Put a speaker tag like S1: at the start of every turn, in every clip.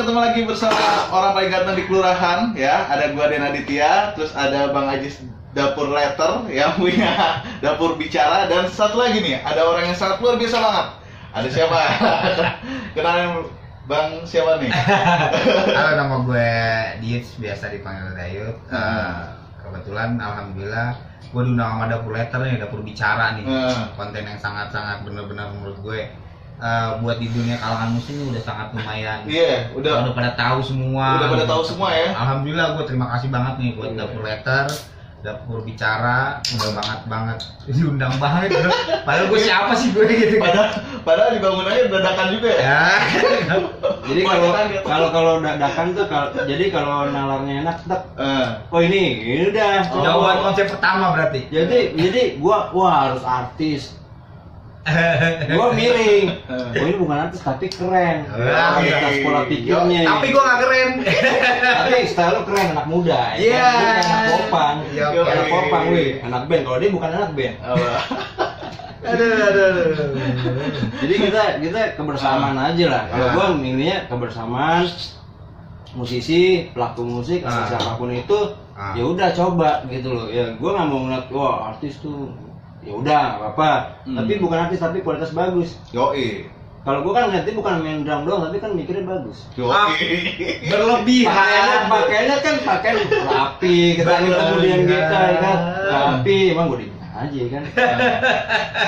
S1: ketemu lagi bersama orang paling ganteng di kelurahan ya. Ada gua Den Aditya, terus ada Bang Ajis Dapur Letter yang punya dapur bicara, dan satu lagi nih, ada orang yang sangat luar biasa banget. Ada siapa? Kenalin Bang siapa nih?
S2: Halo, nama gue Diets, biasa dipanggil Dayut. Kebetulan alhamdulillah gue diundang sama Dapur Letter nih, dapur bicara nih. Konten yang sangat-sangat benar-benar menurut gue buat di dunia kalangan musik ini udah sangat lumayan.
S1: Iya, udah
S2: pada tahu semua.
S1: Udah pada tahu semua ya.
S2: Alhamdulillah, gue terima kasih banget nih buat Dapur Letter, dapur bicara, udah banget diundang banget. Padahal gue siapa sih gue gitu.
S1: Padahal dibangunannya dadakan juga ya.
S3: Jadi kalau dadakan tuh jadi kalau nalarnya enak tetap. Oh ini udah.
S2: Jawaban konsep pertama berarti.
S3: Jadi gua harus artis. Gua miring. Gua ini bukan artis tapi keren. Kualitas pola pikirnya.
S2: Tapi gua nggak keren.
S3: Tapi style lu keren, anak muda.
S2: Iya.
S3: Anak popang. Anak popang, wih. Anak band. Kalau dia bukan anak band.
S1: Aduh.
S3: Jadi kita kebersamaan aja lah. Kalau gua ininya kebersamaan musisi, pelaku musik, atau siapapun itu, ya udah coba gitu loh. Ya gua nggak mau ngeliat wah artis tuh. Ya udah nggak apa-apa. Tapi bukan artis tapi kualitas bagus.
S1: Yoi.
S3: Kalau gua kan ngeliatnya bukan main drum doang, tapi kan mikirnya bagus.
S2: Berlebihan.
S3: Pakaiannya kan pakaian rapi, kemudian kita kan rapi, emang gua dimana aja kan.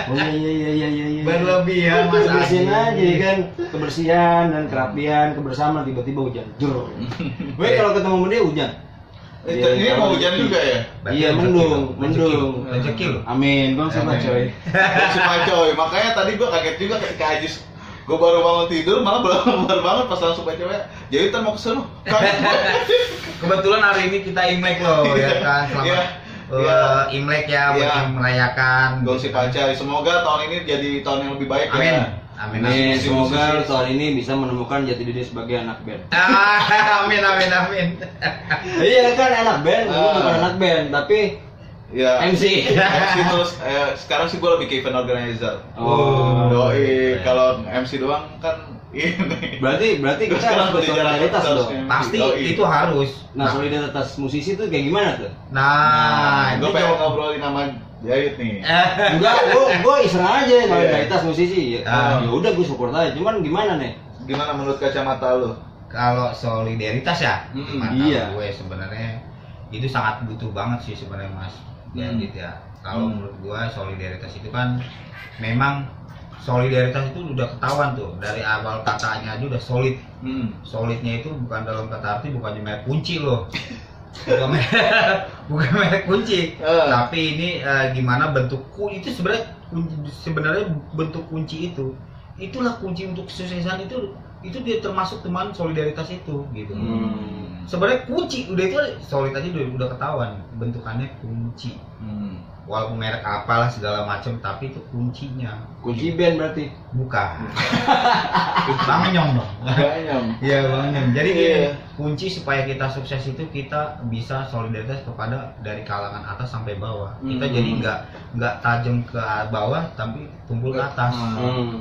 S3: Oh iya.
S2: Berlebihan Mas
S3: Kebersihan
S2: Adi.
S3: aja kan, kebersihan dan kerapian, kebersamaan, tiba-tiba hujan. Jur. Gue kalau ketemu sama dia hujan.
S1: Ini mau hujan juga ya?
S3: Iya, mendung.
S2: Rezeki lu.
S3: Amin, Bang sama coy.
S1: Cuma coy, makanya tadi gua kaget juga ketika Ajis gua baru bangun tidur, malah baru banget pas langsung baca WA. Jadi kita mau ke sana.
S2: Kebetulan hari ini kita Imlek loh ya kan. Selamat Imlek ya buat yang merayakan.
S1: Gosip aja. Semoga tahun ini jadi tahun yang lebih baik
S2: Amin.
S1: ya.
S2: Amin.
S3: Semoga tahun ini bisa menemukan jati diri sebagai anak band.
S2: Amin.
S3: Iya kan anak band, gue bukan anak band, tapi
S1: Ya.
S3: MC.
S1: MC terus sekarang sih gue lebih ke event organizer.
S3: Oh.
S1: Doi, kalau MC doang kan ini.
S3: Berarti kita harus bersolidaritas dong.
S2: Pasti itu harus.
S3: Nah, solidaritas musisi tuh kayak gimana tuh?
S1: Gue pengen ngobrolin sama Jahit nih.
S3: Gue iseng aja solidaritas musisi. Ya udah gue support aja. Cuman gimana nih?
S1: Gimana menurut kacamata lu?
S2: Kalau solidaritas ya, mata
S3: iya.
S2: gue sebenarnya itu sangat butuh banget sih sebenarnya Mas. Gitu ya. Kalau menurut gue solidaritas itu kan memang solidaritas itu udah ketahuan tuh dari awal katanya aja udah solid. Solidnya itu bukan dalam kata arti bukan merek kunci loh. bukan merek kunci. Tapi ini gimana bentukku itu sebenarnya bentuk kunci itu. Itulah kunci untuk kesuksesan itu dia termasuk teman solidaritas itu gitu. Sebenarnya kunci udah itu solid aja udah ketahuan bentukannya kunci. Walaupun merek apalah segala macam tapi itu kuncinya.
S3: Kunci band berarti?
S2: Bukan. Bang Nyong dong. Iya Bang Nyong. Jadi gini, kunci supaya kita sukses itu kita bisa solidaritas kepada dari kalangan atas sampai bawah. Kita jadi nggak tajam ke bawah tapi tumpul ke atas.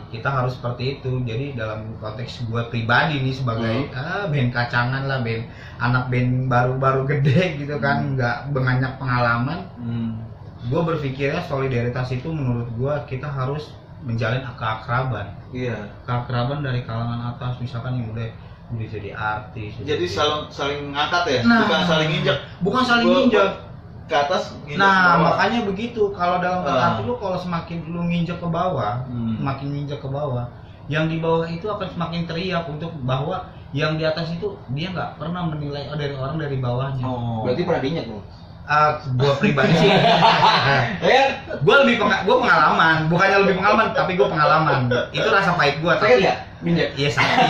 S2: Kita harus seperti itu. Jadi dalam konteks gue pribadi nih sebagai band kacangan lah, band anak band baru-baru gede gitu kan, nggak banyak pengalaman. Gue berpikirnya solidaritas itu menurut gue kita harus menjalin keakraban.
S1: Iya.
S2: Keakraban dari kalangan atas, misalkan yang udah jadi artis.
S1: Jadi saling ngangkat ya,
S2: Nah,
S1: bukan saling injak.
S2: Bukan saling injak.
S1: Ke atas.
S2: Nah, makanya begitu. Kalau dalam kata arti lu kalau semakin lu nginjak ke bawah, makin nginjak ke bawah, yang di bawah itu akan semakin teriak untuk bahwa yang di atas itu dia nggak pernah menilai dari orang dari bawahnya.
S3: Berarti pernah diinjak dong?
S2: Gue pribadi sih, gue pengalaman, bukannya lebih pengalaman, tapi gue pengalaman. Itu rasa pahit gue.
S3: Sakit nggak? Minjak?
S2: Iya sakit.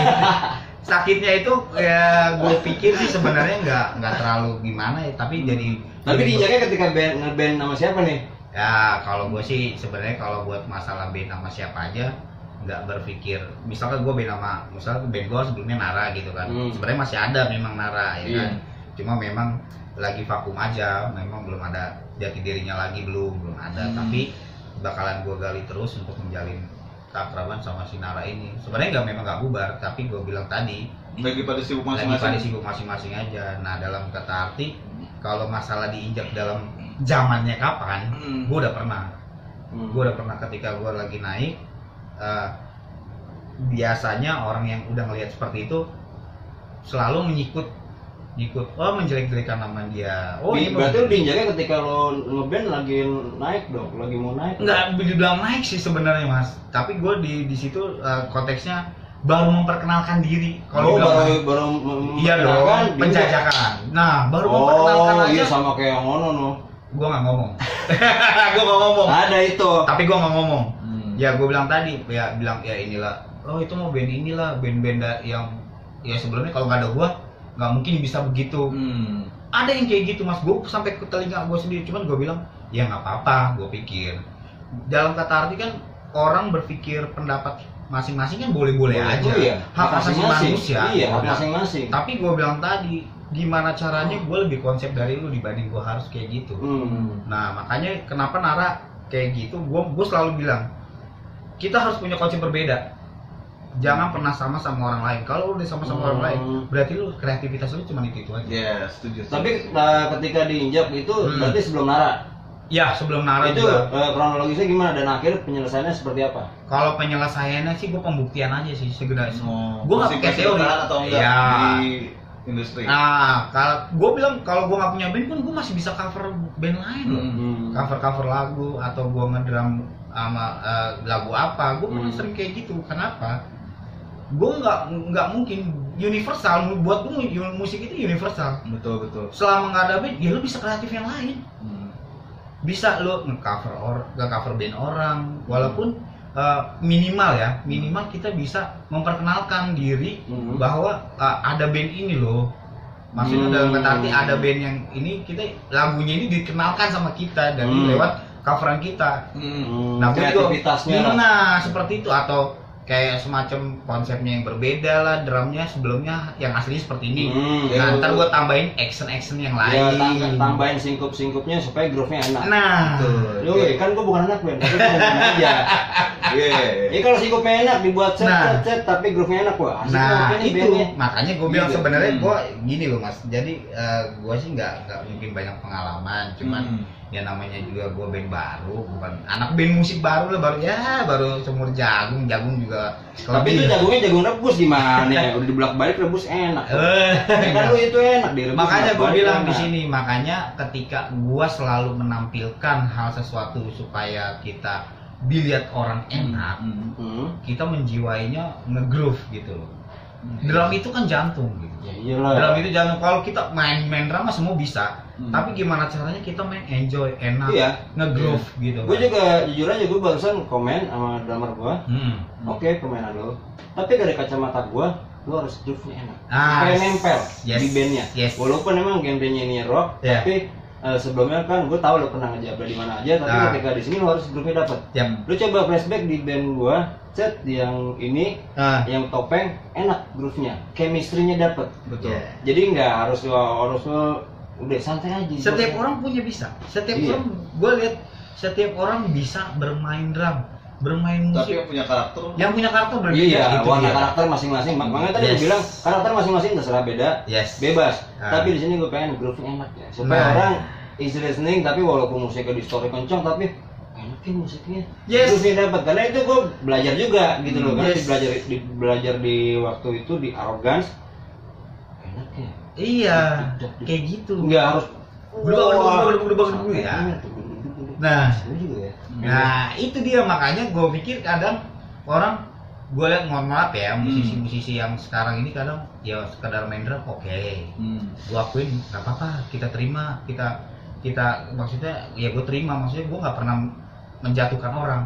S2: Sakitnya itu ya gue pikir sih sebenarnya nggak terlalu gimana ya, tapi jadi.
S3: Tapi diinjaknya ketika ngeband sama siapa nih?
S2: Ya kalau gue sih sebenarnya kalau buat masalah band sama siapa aja nggak berpikir. Misalkan gue band sama, misalkan band gue sebelumnya Nara gitu kan. Sebenarnya masih ada memang Nara ya kan. Cuma memang lagi vakum aja, memang belum ada jati dirinya lagi, belum ada. Tapi bakalan gue gali terus untuk menjalin keakraban sama si Nara ini. Sebenarnya memang nggak bubar, tapi gue bilang tadi
S1: Lagi pada sibuk
S2: lagi pada
S1: masing-masing.
S2: sibuk masing-masing aja. Nah dalam kata arti kalau masalah diinjak dalam zamannya kapan, gue udah pernah. Gue udah pernah ketika gue lagi naik. Biasanya orang yang udah ngelihat seperti itu selalu ngikut, menjelek-jelekan nama dia.
S3: Berarti lu diinjaknya ketika lo ngeband lagi naik dong, lagi mau naik?
S2: Nggak dibilang naik sih sebenarnya mas, tapi gue di situ konteksnya baru memperkenalkan diri. Kalau
S3: baru
S2: iya dong, penjajakan. Nah baru memperkenalkan aja.
S3: Iya sama kayak yang ngono no.
S2: Gue nggak ngomong. Gue nggak ngomong.
S3: Ada itu.
S2: Tapi gue nggak ngomong. Ya gue bilang tadi, ya bilang ya inilah. Oh itu mau band inilah, band-band yang ya sebelumnya kalau nggak ada gue nggak mungkin bisa begitu. Ada yang kayak gitu mas, gue sampai ke telinga gue sendiri, cuman gue bilang ya nggak apa-apa, gue pikir dalam kata arti kan orang berpikir pendapat masing-masing kan boleh-boleh aja,
S3: iya.
S2: Hak asasi manusia.
S3: Iya, hak masing-masing.
S2: Tapi gue bilang tadi, gimana caranya gue lebih konsep dari lu dibanding gue harus kayak gitu. Nah makanya kenapa Nara kayak gitu, gue selalu bilang kita harus punya konsep berbeda. Jangan pernah sama orang lain. Kalau udah sama orang lain, berarti lu kreativitas lu cuma itu aja.
S1: Ya, setuju.
S3: Tapi ketika diinjak itu berarti sebelum Nara.
S2: Ya, sebelum Nara
S3: itu
S2: juga.
S3: Kronologisnya gimana dan akhir penyelesaiannya seperti apa?
S2: Kalau penyelesaiannya sih gue pembuktian aja sih segera. Gue nggak pakai
S1: Masih
S2: teori
S1: atau enggak
S2: ya.
S1: di industri.
S2: Nah, kalau gue bilang kalau gue nggak punya band pun gue masih bisa cover band lain loh. Cover lagu atau gue ngedrum sama lagu apa, gue pernah sering kayak gitu. Kenapa? Gue nggak mungkin universal. Buat gue musik itu universal.
S1: Betul.
S2: Selama nggak ada band, ya lu bisa kreatif yang lain. Bisa lu nge-cover band orang, walaupun minimal kita bisa memperkenalkan diri bahwa ada band ini loh. Maksudnya dalam kata arti ada band yang ini kita lagunya ini dikenalkan sama kita dari lewat coveran kita. Nah,
S3: kreativitasnya.
S2: Nah, seperti itu atau kayak semacam konsepnya yang berbeda lah, drumnya sebelumnya yang asli seperti ini. Nah, ntar gue tambahin action yang lain.
S3: Ya, tambahin singkup-singkupnya supaya groove-nya enak.
S2: Nah,
S3: kan gue bukan anak band, tapi gue ngomong aja. Ini kalau singkupnya enak dibuat set, tapi groove-nya enak gua.
S2: Nah, itu makanya gue bilang sebenarnya gue gini loh mas. Jadi gue sih nggak mungkin banyak pengalaman, cuman ya namanya juga gue band baru, bukan anak band musik baru lah, baru semur jagung juga.
S3: Tapi itu jagungnya jagung rebus gimana ya? Udah dibelak-balik rebus enak. Kan lu itu enak direbus.
S2: Makanya gue bilang di sini, makanya ketika gue selalu menampilkan hal sesuatu supaya kita dilihat orang enak, kita menjiwainya nge-groove gitu loh. Drum itu kan jantung gitu.
S3: Ya iyalah.
S2: Drum itu jantung. Kalau kita main drum semua bisa. Tapi gimana caranya kita main enjoy, enak, nge-groove gitu.
S3: Gue juga jujur aja gue barusan komen sama drummer gue. Oke, permainan lo. Tapi dari kacamata gue, lo harus groove-nya enak. Kayak nempel di bandnya. Walaupun emang genrenya ini rock, tapi sebelumnya kan gue tahu lo pernah ngejabat di mana aja, tapi ketika di sini lo harus groove-nya dapet. Lo coba flashback di band gue, set yang ini, yang topeng enak groove-nya, chemistry-nya dapet.
S2: Betul.
S3: Jadi nggak harus lo udah santai aja.
S2: Setiap orang punya bisa. Orang, gue lihat setiap orang bisa bermain drum, bermain musik.
S1: Tapi yang punya karakter
S2: berbeda.
S3: Iya, warna karakter masing-masing. Makanya tadi gue bilang karakter masing-masing terserah beda, bebas. Tapi di sini gue pengen groove-nya enak ya, supaya orang easy listening. Tapi walaupun musiknya distorsi kencang, tapi enakin musiknya. Groove-nya dapat. Karena itu gue belajar juga gitu loh. Kan belajar di waktu itu di Arrogance. Enak ya.
S2: Iya, kayak gitu.
S3: Nggak harus
S2: berubah ya. Nah, itu dia makanya gue pikir kadang orang, gue lihat mohon maaf ya, musisi-musisi yang sekarang ini kadang ya sekedar main drum gue akuin nggak apa-apa, kita terima, kita maksudnya ya gue terima, maksudnya gue nggak pernah menjatuhkan orang.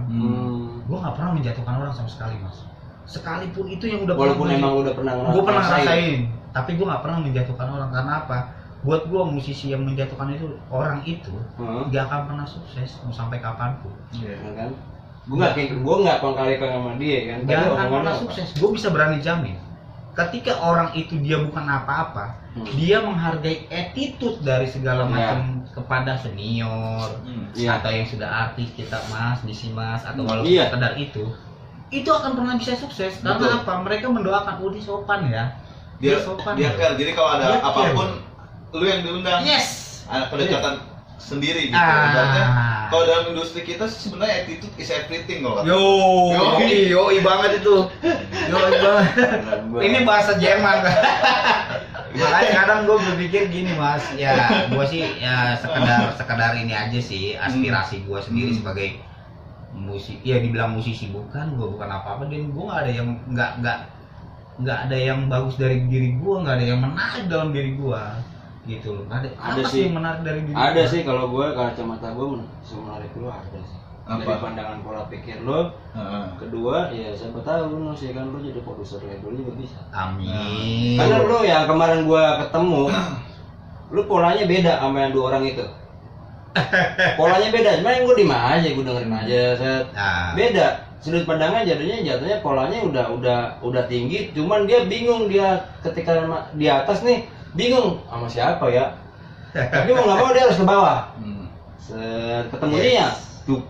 S2: Gue nggak pernah menjatuhkan orang sama sekali mas. Sekalipun itu yang udah
S3: walaupun emang udah pernah
S2: gue pernah ngerasain, tapi gue nggak pernah menjatuhkan orang. Karena apa? Buat gue musisi yang menjatuhkan itu orang itu gak akan pernah sukses mau sampai kapanpun.
S3: Kan? Gue nggak kali sama dia kan.
S2: Gak akan pernah sukses. Gue bisa berani jamin. Ketika orang itu dia bukan apa-apa, dia menghargai attitude dari segala macam kepada senior atau yang sudah artis kita mas, misi mas atau walaupun sekedar itu akan pernah bisa sukses. Karena apa? Mereka mendoakan, dia sopan ya.
S1: dia
S2: sopan.
S1: Dia care. Jadi kalau ada
S2: Dia
S1: apapun
S2: care.
S1: lu yang diundang.
S2: Yes.
S1: Ada pendekatan sendiri gitu. Ibaratnya kalau dalam industri kita sih sebenarnya attitude is everything loh.
S2: Yoi banget itu. Yoi banget. Ini bahasa Jerman. Makanya kadang gue berpikir gini mas, ya gue sih ya sekedar ini aja sih aspirasi gue sendiri sebagai musik, ya dibilang musisi bukan, gue bukan apa-apa dan gue nggak ada yang nggak ada yang bagus dari diri gue, nggak ada yang menarik dalam diri gue, gitu loh. Ada
S3: sih
S2: yang menarik dari diri
S3: ada
S2: gua?
S3: sih kalau gue kacamata gue menarik lu ada sih. Dari pandangan pola pikir lo. Kedua ya siapa tahu lo sih kan lo jadi produser label juga bisa.
S2: Amin.
S3: Karena lo yang kemarin gue ketemu, lo polanya beda sama yang 2 orang itu. Polanya beda, cuma yang gue diem aja, gue dengerin aja, set. Beda. Sudut pandangnya jatuhnya polanya udah tinggi, cuman dia bingung dia ketika di atas nih bingung sama siapa ya. Tapi mau nggak mau dia harus ke bawah. Ketemunya ya duk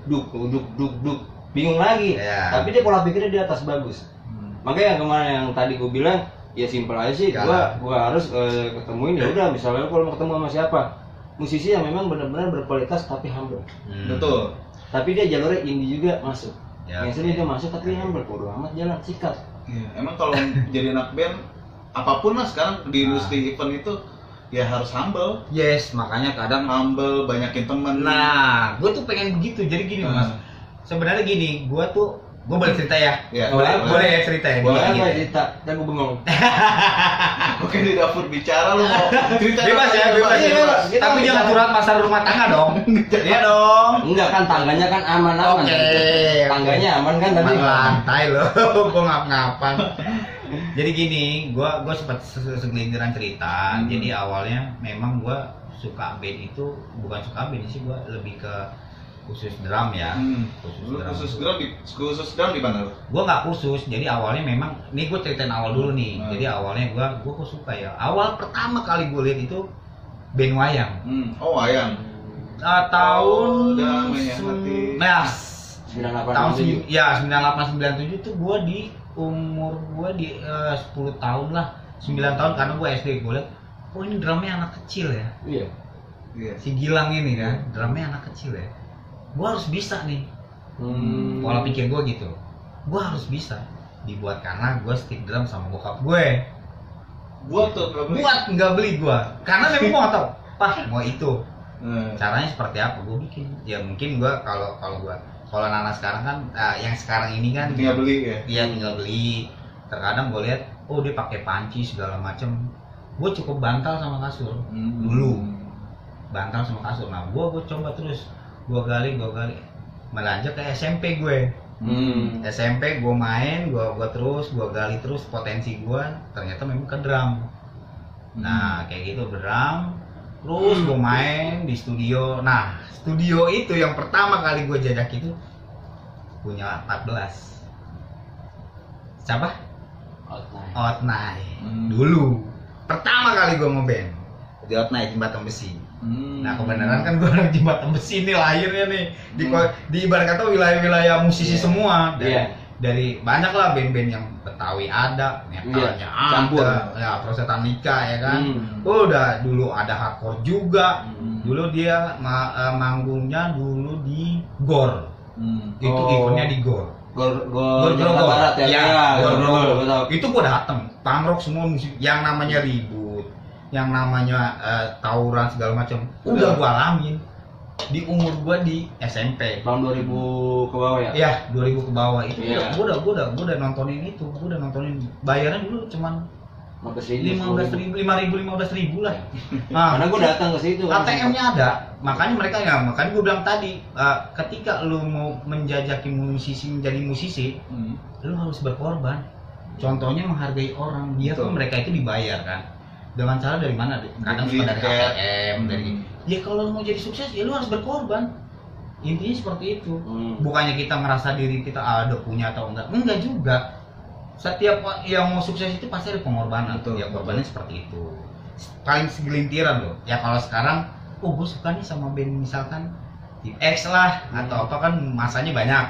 S3: bingung lagi. Tapi dia pola pikirnya di atas bagus. Makanya yang kemarin yang tadi gue bilang ya simpel aja sih, gue harus ketemuin ya udah, misalnya kalau mau ketemu sama siapa musisi yang memang benar-benar berkualitas tapi humble.
S1: Betul.
S3: Tapi dia jalurnya indie juga masuk. Yang sini dia masuk tapi humble, bodo amat jalan sikat.
S1: Emang kalau jadi anak band apapun lah sekarang di industri event itu ya harus humble.
S2: Yes, makanya kadang
S1: humble, banyakin temen.
S2: Nah, gue tuh pengen begitu. Jadi gini mas, sebenarnya gini, gue boleh cerita ya? Boleh ya cerita ya?
S3: Boleh cerita, dan gue bengong.
S1: Oke, di dapur bicara lu mau cerita.
S2: Bebas ya, bebas. Tapi jangan curhat masalah rumah tangga dong. Iya dong.
S3: Enggak kan, tangganya kan aman-aman.
S2: Oke.
S3: Tangganya aman kan tadi.
S2: Lantai loh, gue ngap-ngapan. Jadi gini, gue sempat segelintiran cerita. Jadi awalnya memang gue suka band itu, bukan suka band sih, gue lebih ke khusus drum ya.
S1: Khusus drum di mana lo?
S2: Gue nggak khusus, jadi awalnya memang, ini gue ceritain awal dulu nih. Jadi awalnya gue kok suka ya. Awal pertama kali gue lihat itu band wayang.
S1: Oh wayang.
S2: Tahun tahun 9897 tuh gue di umur gue di 10 tahun lah, 9 tahun karena gue SD. Gue liat, oh ini drumnya anak kecil ya.
S3: Iya.
S2: Si Gilang ini kan, drumnya anak kecil ya. Gue harus bisa nih. Pola pikir gue gitu. Gue harus bisa. Dibuat karena gue stick drum sama bokap gue.
S1: Buat
S2: nggak beli gue. Karena memang gue nggak tahu. Mau itu. Caranya seperti apa? Gue bikin. Ya mungkin gue kalau Nana sekarang kan, yang sekarang ini kan
S1: tinggal beli ya.
S2: Iya tinggal beli. Terkadang gue lihat, oh dia pakai panci segala macem. Gue cukup bantal sama kasur dulu. Bantal sama kasur. Nah gue coba terus. Gue gali melanjut ke SMP gue. SMP gue main, gue gali terus potensi gue, ternyata memang ke drum. Nah kayak gitu drum, terus gue main di studio. Nah studio itu yang pertama kali gue jajak itu punya 14. Siapa? Outnight. Dulu pertama kali gue ngeband di Outnight Jembatan Besi. Nah kebenaran kan gue orang Jembatan Besi nih lahirnya nih di ibarat kata wilayah-wilayah musisi semua. Dari banyak lah band-band yang Betawi ada, metalnya ada, ya Prosetanika ya kan. Udah dulu ada hardcore juga. Dulu dia manggungnya dulu di Gor. Itu eventnya di Gor.
S3: Gor Jakarta Barat ya.
S2: Gor. Itu gua dateng. Punk rock semua musik yang namanya ribut, yang namanya tawuran segala macam. Udah gua alamin di umur gua di SMP.
S3: Tahun 2000 ke bawah ya?
S2: Iya, 2000 ke bawah itu. Gua udah nontonin itu. Gua udah nontonin. Bayarnya dulu cuman 15.000 lah. Nah,
S3: karena gue datang ke situ kan.
S2: ATM-nya ada. Makanya gue bilang tadi, ketika lu mau menjajaki menjadi musisi, lu harus berkorban. Contohnya menghargai orang. Dia tuh mereka itu dibayar kan. Dengan cara dari mana? Kadang suka dari ATM, dari. Ya kalau lu mau jadi sukses, ya lu harus berkorban. Intinya seperti itu. Bukannya kita merasa diri kita ada punya atau enggak juga. Setiap yang mau sukses itu pasti ada pengorbanan. Ya korbannya seperti itu. Paling segelintiran loh. Ya kalau sekarang, gue suka nih sama band misalkan Tip X lah atau apa kan masanya banyak.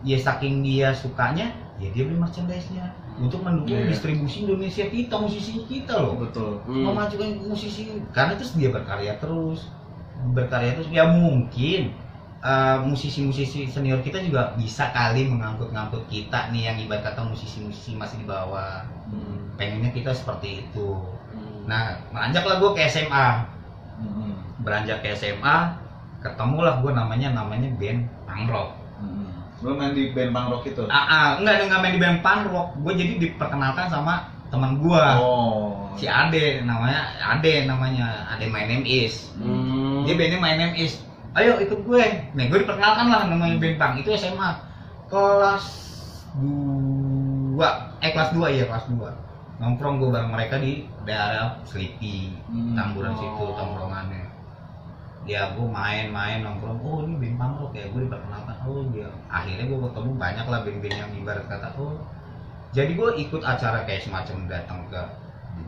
S2: Ya saking dia sukanya, ya dia beli merchandise-nya untuk mendukung distribusi Indonesia kita, musisi kita loh.
S1: Betul.
S2: Memajukan musisi karena terus dia berkarya terus ya mungkin musisi-musisi senior kita juga bisa kali mengangkut-ngangkut kita nih yang ibarat kata musisi-musisi masih di bawah. Pengennya kita seperti itu. Nah, beranjaklah gue ke SMA. Beranjak ke SMA, ketemulah gue namanya band punk rock.
S1: Lu main di band punk rock itu?
S2: Enggak main di band punk rock. Gue jadi diperkenalkan sama teman gue. Si Ade namanya. Ade My Name Is. Dia bandnya My Name Is. Ayo ikut gue. Nah, gue diperkenalkan lah namanya band punk. Itu SMA kelas 2. Kelas 2. Nongkrong gue bareng mereka di daerah Sleepy, Tamburan situ, tongkrongannya. Ya gue main nongkrong, oh ini band punk rock ya, gue diperkenalkan, oh dia. Akhirnya gue ketemu banyak lah band-band yang ibarat kata, oh. Jadi gue ikut acara kayak semacam datang ke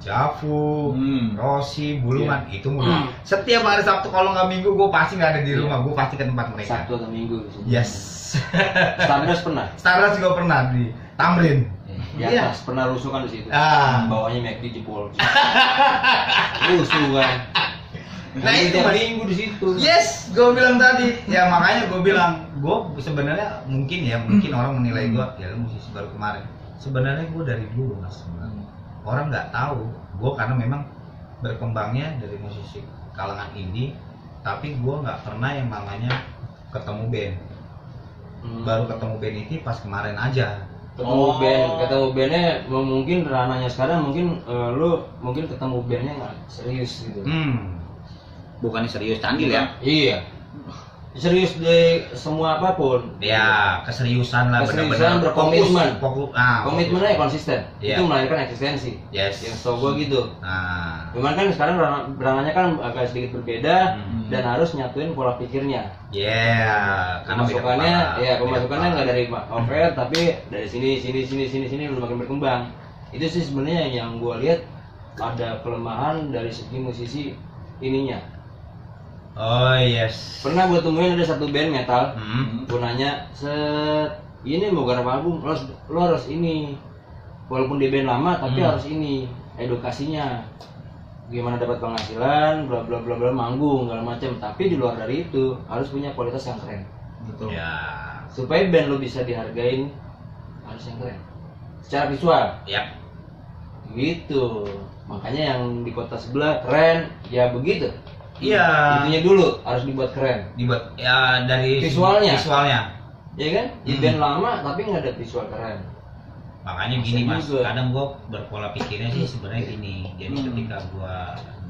S2: Javu, Rossi, Bulungan, itu mulu. Setiap hari Sabtu kalau nggak Minggu gue pasti nggak ada di rumah, gue pasti ke tempat mereka.
S3: Sabtu atau Minggu.
S2: Yes.
S3: Stardust pernah?
S2: Stardust juga pernah di Tamrin.
S3: Di atas pernah rusuh kan di situ. Bawahnya McD jebol. Rusuh kan.
S2: Nah itu
S3: Minggu di situ.
S2: Yes, gue bilang tadi. Ya makanya gue bilang, gue sebenarnya mungkin orang menilai gue, ya lu musisi baru kemarin. Sebenarnya gue dari dulu mas. Orang nggak tahu, gue karena memang berkembangnya dari musisi kalangan indie, tapi gue nggak pernah yang namanya ketemu band. Baru ketemu band itu pas kemarin aja.
S3: Ketemu bandnya mungkin ranahnya sekarang mungkin lu mungkin ketemu bandnya nggak serius gitu.
S2: Bukannya serius candil ya?
S3: Iya. Serius di semua apapun.
S2: Ya keseriusan lah.
S3: Keseriusan berkomitmen. Komitmennya konsisten.
S2: Yeah.
S3: Itu melahirkan eksistensi.
S2: Yes.
S3: Yang setahu gua gitu. Cuman kan sekarang ranahnya kan agak sedikit berbeda dan harus nyatuin pola pikirnya. Pemasukannya nggak dari over tapi dari sini udah makin berkembang. Itu sih sebenarnya yang gua lihat ada kelemahan dari segi musisi ininya.
S2: Oh yes.
S3: Pernah gue temuin ada satu band metal. Gue nanya, ini mau garap album, lo harus ini. Walaupun di band lama tapi harus ini edukasinya. Gimana dapat penghasilan, bla bla bla bla, manggung segala macam. Tapi di luar dari itu harus punya kualitas yang keren.
S1: Betul.
S2: Ya.
S3: Supaya band lo bisa dihargain harus yang keren. Secara visual.
S2: Yap.
S3: Gitu. Makanya yang di kota sebelah keren, ya begitu.
S2: Iya.
S3: Intinya dulu harus dibuat keren.
S2: Dibuat ya dari
S3: visualnya.
S2: Ya
S3: kan? Di band lama tapi nggak ada visual keren.
S2: Makanya gini mas, kadang gue berpola pikirnya sih sebenarnya gini. Jadi ketika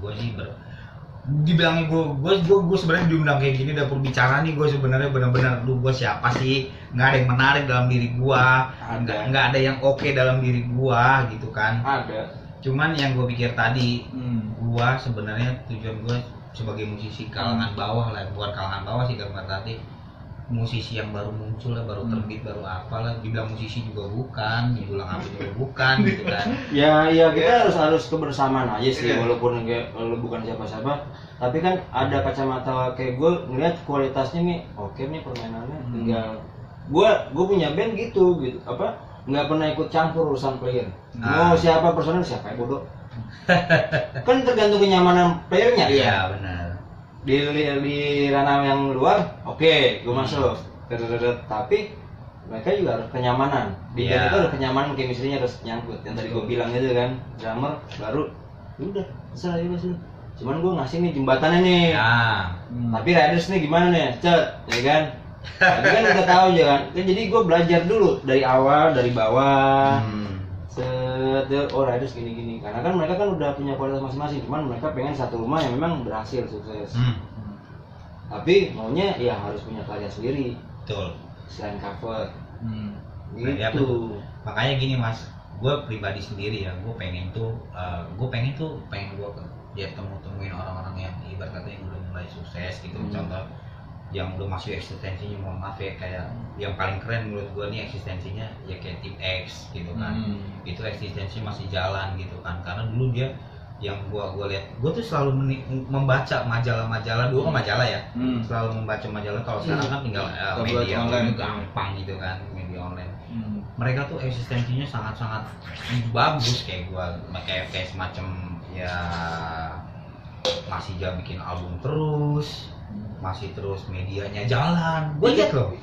S2: gue sih dibilangin gue sebenarnya diundang kayak gini dapur bicara nih, gue sebenarnya benar-benar gue siapa sih, nggak ada yang menarik dalam diri gue, nggak ada yang oke dalam diri gue gitu kan.
S3: Ada.
S2: Cuman yang gue pikir tadi, gue sebenarnya tujuan gue sebagai musisi kalangan bawah lah, bukan kalangan bawah sih dalam arti musisi yang baru muncul lah, baru terbit, baru apalah, dibilang musisi juga bukan, dibilang apa juga bukan gitu kan. Ya
S3: kita harus kebersamaan aja sih, walaupun lu bukan siapa-siapa, tapi kan ada kacamata kayak gue ngeliat kualitasnya nih, oke nih permainannya, tinggal gue punya band gitu apa nggak pernah ikut campur urusan player. Mau siapa personel siapa ya bodoh. Kan tergantung kenyamanan playernya.
S2: Iya benar.
S3: Di ranah yang luar, oke, gue masuk. Tapi mereka juga harus kenyamanan. Di band itu ada kenyamanan, chemistry-nya harus nyangkut. Yang tadi gue bilang itu kan, drummer baru, udah, terserah juga sih. Cuman gue ngasih nih jembatannya nih. Tapi riders nih gimana nih, ya kan? Tapi kan udah tahu ya kan. Jadi gue belajar dulu dari awal, dari bawah. Riders gini-gini. Karena kan mereka kan udah punya kualitas masing-masing. Cuman mereka pengen satu rumah yang memang berhasil sukses. Tapi maunya ya harus punya karya sendiri.
S2: Betul.
S3: Selain cover. Gitu.
S2: Ya, makanya gini mas, gue pribadi sendiri ya, gue pengen gue ya temuin orang-orang yang ibarat kata yang udah mulai sukses gitu. Contoh yang udah masuk eksistensinya, mohon maaf ya, kayak yang paling keren menurut gue nih eksistensinya ya kayak Tim X gitu kan. Itu eksistensi masih jalan gitu kan, karena dulu dia yang gue lihat, gue tuh selalu membaca majalah-majalah, dulu kan majalah ya, selalu membaca majalah. Kalau sekarang kan tinggal media online gampang gitu kan, media online. mereka tuh eksistensinya sangat-sangat bagus kayak gua, kayak semacam ya masih bikin album terus, masih terus medianya jalan. Gue lihat loh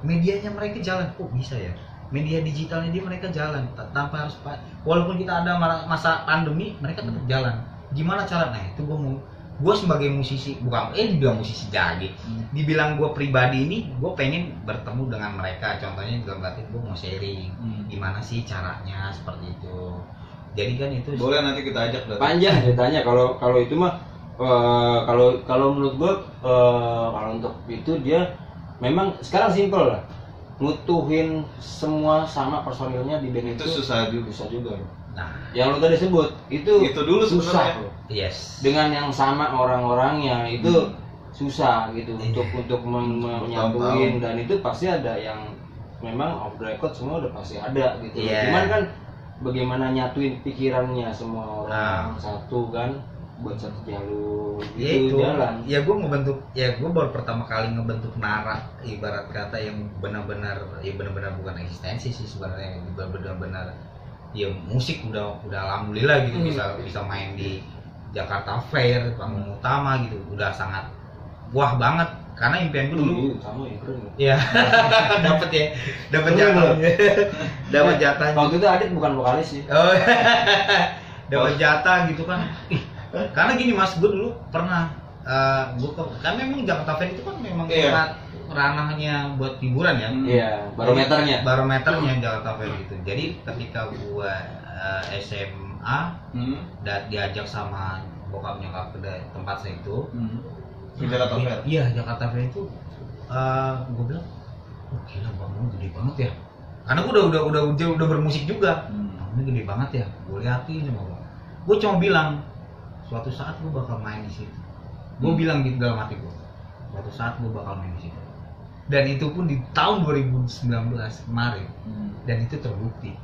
S2: medianya mereka jalan. Kok bisa ya, media digitalnya mereka jalan tanpa harus, walaupun kita ada masa pandemi mereka tetap jalan. Gimana cara? Nah itu gue sebagai musisi, bukan dibilang musisi jadi, dibilang gue pribadi ini gue pengen bertemu dengan mereka. Contohnya dalam arti gue mau sharing gimana sih caranya seperti itu. Jadi kan itu
S1: boleh nanti kita ajak
S3: panjang ceritanya. Kalau itu mah kalau menurut gua kalau untuk itu dia memang sekarang simpel lah, ngutuhin semua sama personilnya di band itu
S1: susah
S3: juga.
S2: Nah,
S3: yang lu tadi sebut itu
S1: dulu
S3: susah
S1: sebenarnya.
S2: Yes.
S3: Dengan yang sama orang-orangnya itu susah gitu untuk menyatuin, dan itu pasti ada yang memang off the record semua udah pasti ada gitu. Cuman kan bagaimana nyatuin pikirannya semua orang satu kan buat satu jalur gitu jalan.
S2: Ya gue ngebentuk, ya gue baru pertama kali ngebentuk Nara, ibarat kata yang benar-benar bukan eksistensi sih sebenarnya, benar-benar ya musik udah alhamdulillah gitu, bisa main di Jakarta Fair panggung utama gitu, udah sangat wah banget. Karena impian gue dulu
S3: sama ya keren
S2: ya. dapat jatahnya.
S3: Waktu itu Adit bukan vokalis sih.
S2: Oh, dapat jatah gitu kan. Karena gini Mas, gue dulu pernah kan memang Jakarta Fair itu kan memang ranahnya buat hiburan ya.
S3: Iya, barometernya
S2: Jakarta Fair gitu. Jadi ketika gue SMA dan diajak sama bokap nyokap ke tempat saya itu,
S1: Jakarta Fair.
S2: Iya, Jakarta Fair itu gue bilang, oh gila bangun gede banget ya. Karena gue udah bermusik juga. Ini gede banget ya. Gue liatin sama gue. Gue cuma bilang, suatu saat gue bakal main di situ. Gue bilang di dalam hati gue, suatu saat gue bakal main di situ. Dan itu pun di tahun 2019 kemarin. Dan itu terbukti.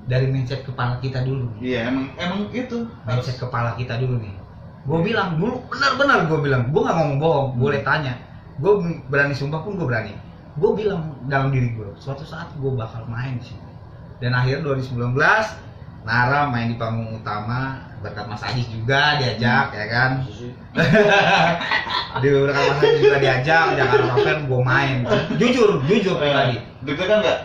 S2: Dari mindset kepala kita dulu.
S1: Iya, emang itu.
S2: Mindset kepala kita dulu nih. Gue bilang dulu, benar-benar gue bilang, gue gak ngomong bohong, boleh tanya, gue berani sumpah pun gue berani. Gue bilang dalam diri gue, suatu saat gue bakal main di sini. Dan akhirnya 2019 Nara main di panggung utama berkat Mas Ajis juga diajak ya kan. Berkat Mas Ajis juga diajak Jakarta Fair, gue main. Jujur tadi.
S1: Deg-degan nggak?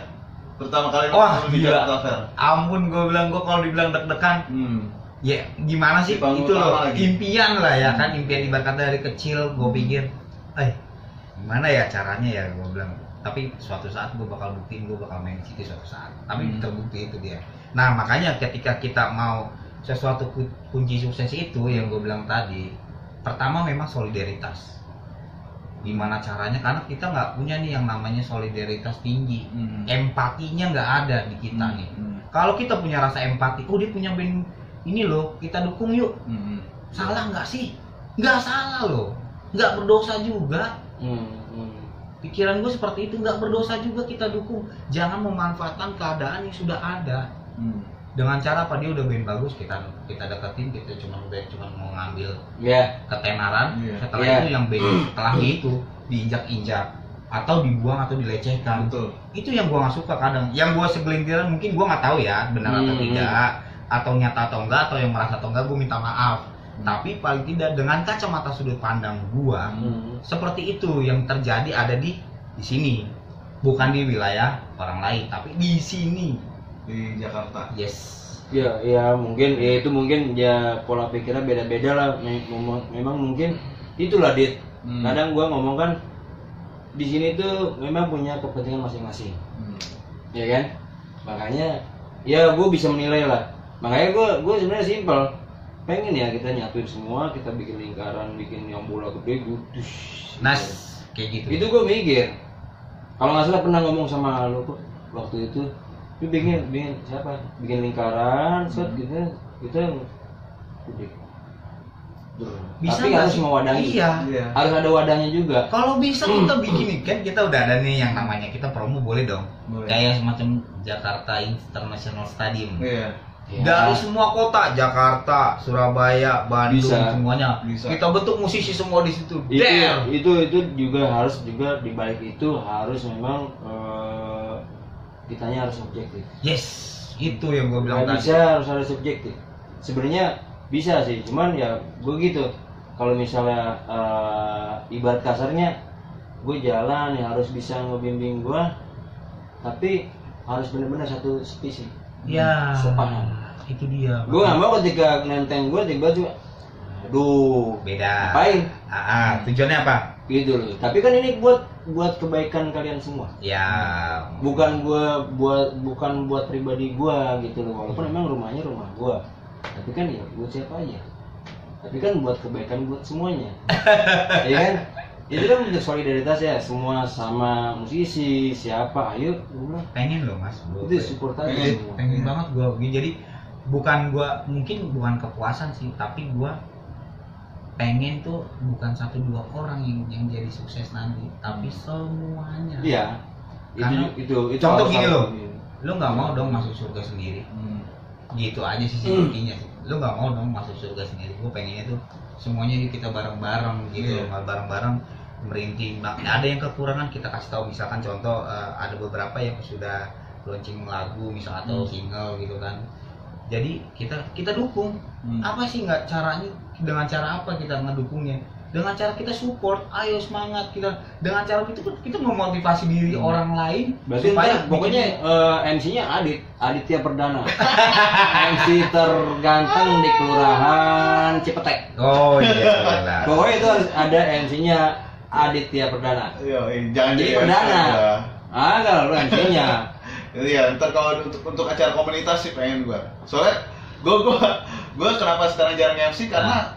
S1: Pertama kali
S2: di Jakarta Fair. Ampun, gue bilang, gue kalau dibilang deg-degan. Ya gimana sih itu loh, impian lah ya kan, impian ibarat dari kecil gue pikir, gimana ya caranya ya, gue bilang. Tapi suatu saat gue bakal buktiin, gue bakal main di situ suatu saat. Tapi terbukti itu dia. Nah makanya ketika kita mau sesuatu kunci sukses itu yang gue bilang tadi, pertama memang solidaritas. Gimana caranya? Karena kita nggak punya nih yang namanya solidaritas tinggi, empatinya nggak ada di kita nih. Kalau kita punya rasa empati, oh dia punya band ini loh, kita dukung yuk. Salah nggak sih? Nggak salah loh, nggak berdosa juga. Pikiran gue seperti itu, nggak berdosa juga kita dukung. Jangan memanfaatkan keadaan yang sudah ada. Dengan cara apa, dia udah band bagus, kita deketin, kita cuma mau ngambil ketenaran. Setelah itu yang band setelah itu diinjak-injak atau dibuang atau dilecehkan. Itu yang gue nggak suka kadang. Yang gue segelintiran mungkin gue nggak tahu ya benar atau tidak, atau nyata atau enggak, atau yang merasa atau enggak, gue minta maaf. Tapi paling tidak dengan kacamata sudut pandang gua, seperti itu yang terjadi ada di sini, bukan di wilayah orang lain, tapi di sini
S1: di Jakarta.
S2: Yes.
S3: Ya mungkin ya itu mungkin ya pola pikirnya beda-beda lah. Memang mungkin itulah Dit. Kadang gua ngomong kan di sini tuh memang punya kepentingan masing-masing. Ya kan? Makanya ya gua bisa menilai lah. Makanya gua sebenarnya simpel. Pengen ya kita nyatuin semua, kita bikin lingkaran, bikin yang bola gede gitu.
S2: Kayak gitu.
S3: Itu gue mikir. Kalau nggak salah pernah ngomong sama lo kok waktu itu. Lu bikin siapa? Bikin lingkaran, set gitu. Kita yang gede.
S2: Bisa
S3: tapi harus mewadahi.
S2: Iya.
S3: Harus ada wadahnya juga.
S2: Kalau bisa kita bikin kan, kita udah ada nih yang namanya, kita promo boleh dong. Kayak semacam Jakarta International Stadium. Dari semua kota, Jakarta, Surabaya, Bandung, semuanya bisa. Kita bentuk musisi semua di situ.
S3: Itu juga harus juga di balik itu harus memang kitanya harus objektif.
S2: Yes, itu yang gue bilang
S3: Nggak
S2: tadi.
S3: bisa harus subjektif. Sebenarnya bisa sih, cuman ya begitu. Kalau misalnya ibarat kasarnya, gue jalan ya harus bisa ngebimbing gue, tapi harus benar-benar satu visi.
S2: Ya,
S3: sepaham.
S2: itu dia.
S3: Gue nggak mau ketika nenteng gue tiba-tiba, aduh,
S2: Beda.
S3: ngapain?
S2: Tujuannya apa?
S3: Gitu loh. Tapi kan ini buat kebaikan kalian semua.
S2: Ya,
S3: Bukan buat pribadi gue gitu loh. Walaupun emang rumahnya rumah gue, tapi kan ya buat siapa aja. Tapi kan buat kebaikan buat semuanya. Iya kan? Itu kan bentuk solidaritas ya, semua sama musisi siapa, ayo gua
S2: pengen loh mas.
S3: itu support aja semua.
S2: Pengen banget gue. Jadi bukan gue, mungkin bukan kepuasan sih, tapi gue pengen tuh bukan 1-2 orang yang jadi sukses nanti, tapi semuanya.
S3: Iya.
S2: Karena
S3: Itu
S2: contoh
S3: harus
S2: gini
S3: sama.
S2: loh, lo nggak mau dong masuk surga sendiri. Gitu aja sih intinya sih. Lo nggak mau dong masuk surga sendiri. Gue pengennya tuh semuanya kita bareng-bareng gitu, bareng-bareng merintis. Nah, ada yang kekurangan kita kasih tahu, misalkan contoh ada beberapa yang sudah launching lagu misal atau single gitu kan. Jadi kita dukung. Apa sih nggak caranya, dengan cara apa kita ngedukungnya? Dengan cara kita support, ayo semangat kita. Dengan cara itu kita memotivasi diri orang lain.
S3: Berarti
S2: supaya
S3: pokoknya MC-nya Aditya Perdana. MC terganteng di Kelurahan Cipetek.
S2: Oh iya.
S3: Pokoknya itu harus ada MC-nya Aditya Perdana.
S1: Yo, jangan
S3: Jadi
S1: jadi
S3: Perdana.
S1: MC
S3: Kalau lu MC-nya.
S1: Iya, ntar kalau untuk acara komunitas sih pengen gua. Soalnya gua kenapa sekarang jarang MC karena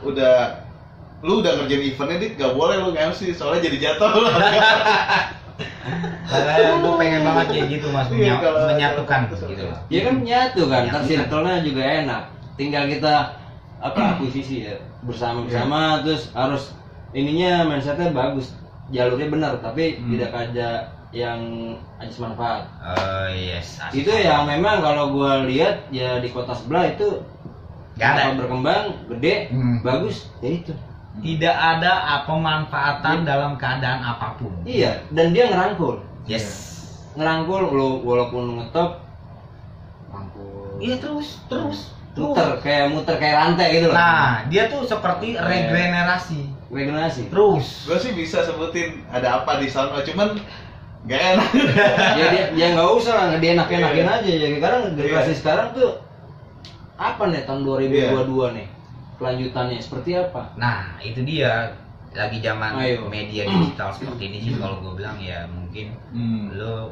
S1: lu udah ngerjain eventnya, Dik, gak boleh lu nge-MC soalnya jadi jatuh lu.
S2: Gue pengen banget kayak gitu mas,
S1: Iya, kalau-
S2: menyatukan gitu.
S3: Ya kan nyatu kan, ntar
S2: Menyatukan.
S3: circle-nya juga enak. Tinggal kita akuisisi ya bersama-sama, terus harus ininya mindsetnya bagus, jalurnya benar, tapi tidak ada yang ajis manfaat.
S2: Yes.
S3: Itu yang memang kalau gua lihat ya di kota sebelah itu
S2: Gak ada.
S3: berkembang, gede, bagus, ya itu.
S2: Tidak ada pemanfaatan dalam keadaan apapun.
S3: Iya, dan dia ngerangkul.
S2: Yes.
S3: Ngerangkul lu walaupun ngetop rangkul.
S2: Iya terus.
S3: Muter kayak rantai gitu loh.
S2: Nah, dia tuh seperti regenerasi.
S3: Regenerasi.
S2: Terus.
S1: Gua sih bisa sebutin ada apa di sana, cuman gak enak.
S3: Ya dia nggak usah lah, dia enak-enakin
S1: Iya.
S3: aja. Ya sekarang generasi sekarang tuh apa nih tahun 2022 nih? Kelanjutannya seperti apa?
S2: Nah, itu dia lagi zaman
S3: Ayo.
S2: media digital seperti ini sih kalau gue bilang ya mungkin lo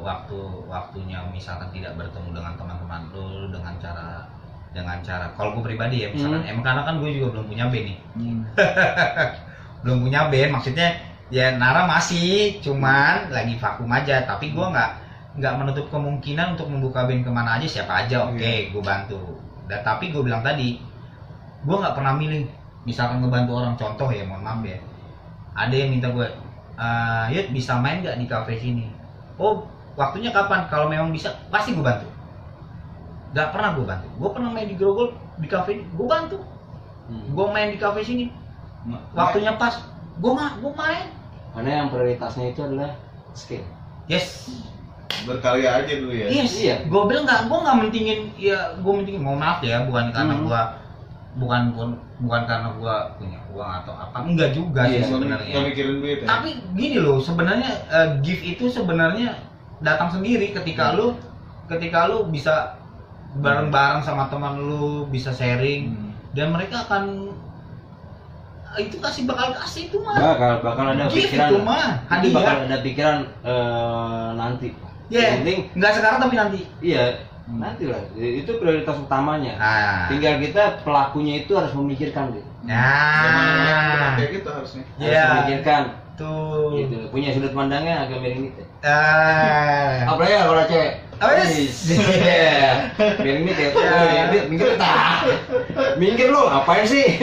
S2: waktunya misalkan tidak bertemu dengan teman-teman lo dengan cara kalau gue pribadi ya misalkan emang karena kan gue juga belum punya band nih. Belum punya band, maksudnya ya Nara masih cuman lagi vakum aja, tapi gue nggak menutup kemungkinan untuk membuka band kemana aja, siapa aja oke, gue bantu. Dan tapi gue bilang tadi gue nggak pernah milih misalkan ngebantu orang, contoh ya mohon maaf ya, ada yang minta gue Yud bisa main nggak di cafe sini, oh waktunya kapan, kalau memang bisa pasti gue bantu. Nggak pernah gue bantu, gue pernah main di Grogol di cafe gue bantu, gue main di cafe sini waktunya pas gue main.
S3: Karena yang prioritasnya itu adalah skill.
S2: Yes.
S1: Berkarya aja dulu ya.
S2: Yes.
S3: Iya.
S2: Gue bilang gue nggak mentingin, ya gue mentingin, mohon maaf ya, bukan karena gue bukan karena gue punya uang atau apa, enggak juga sih sebenarnya.
S1: Gak mikirin duit ya.
S2: Tapi gini loh, sebenarnya gift itu sebenarnya datang sendiri ketika lu bisa bareng-bareng sama teman lu, bisa sharing dan mereka akan itu bakal kasih itu mah.
S3: Bakal ada
S2: Gift
S3: pikiran.
S2: itu mah
S3: Itu
S2: hadiah.
S3: bakal ada pikiran nanti.
S2: Ya,
S3: Yang penting
S2: nggak sekarang tapi nanti.
S3: iya, nanti lah. Itu prioritas utamanya.
S2: Nah.
S3: Tinggal kita pelakunya itu harus memikirkan gitu.
S2: Nah.
S1: Kayak gitu harusnya.
S3: Harus
S2: Ya.
S3: memikirkan.
S2: Tuh.
S3: Gitu. Punya sudut pandangnya agak miring dikit.
S2: Ah.
S3: Apalagi ya kalau cewek. Iya. Miring dikit. Minggir tak. Minggir lu, ngapain sih?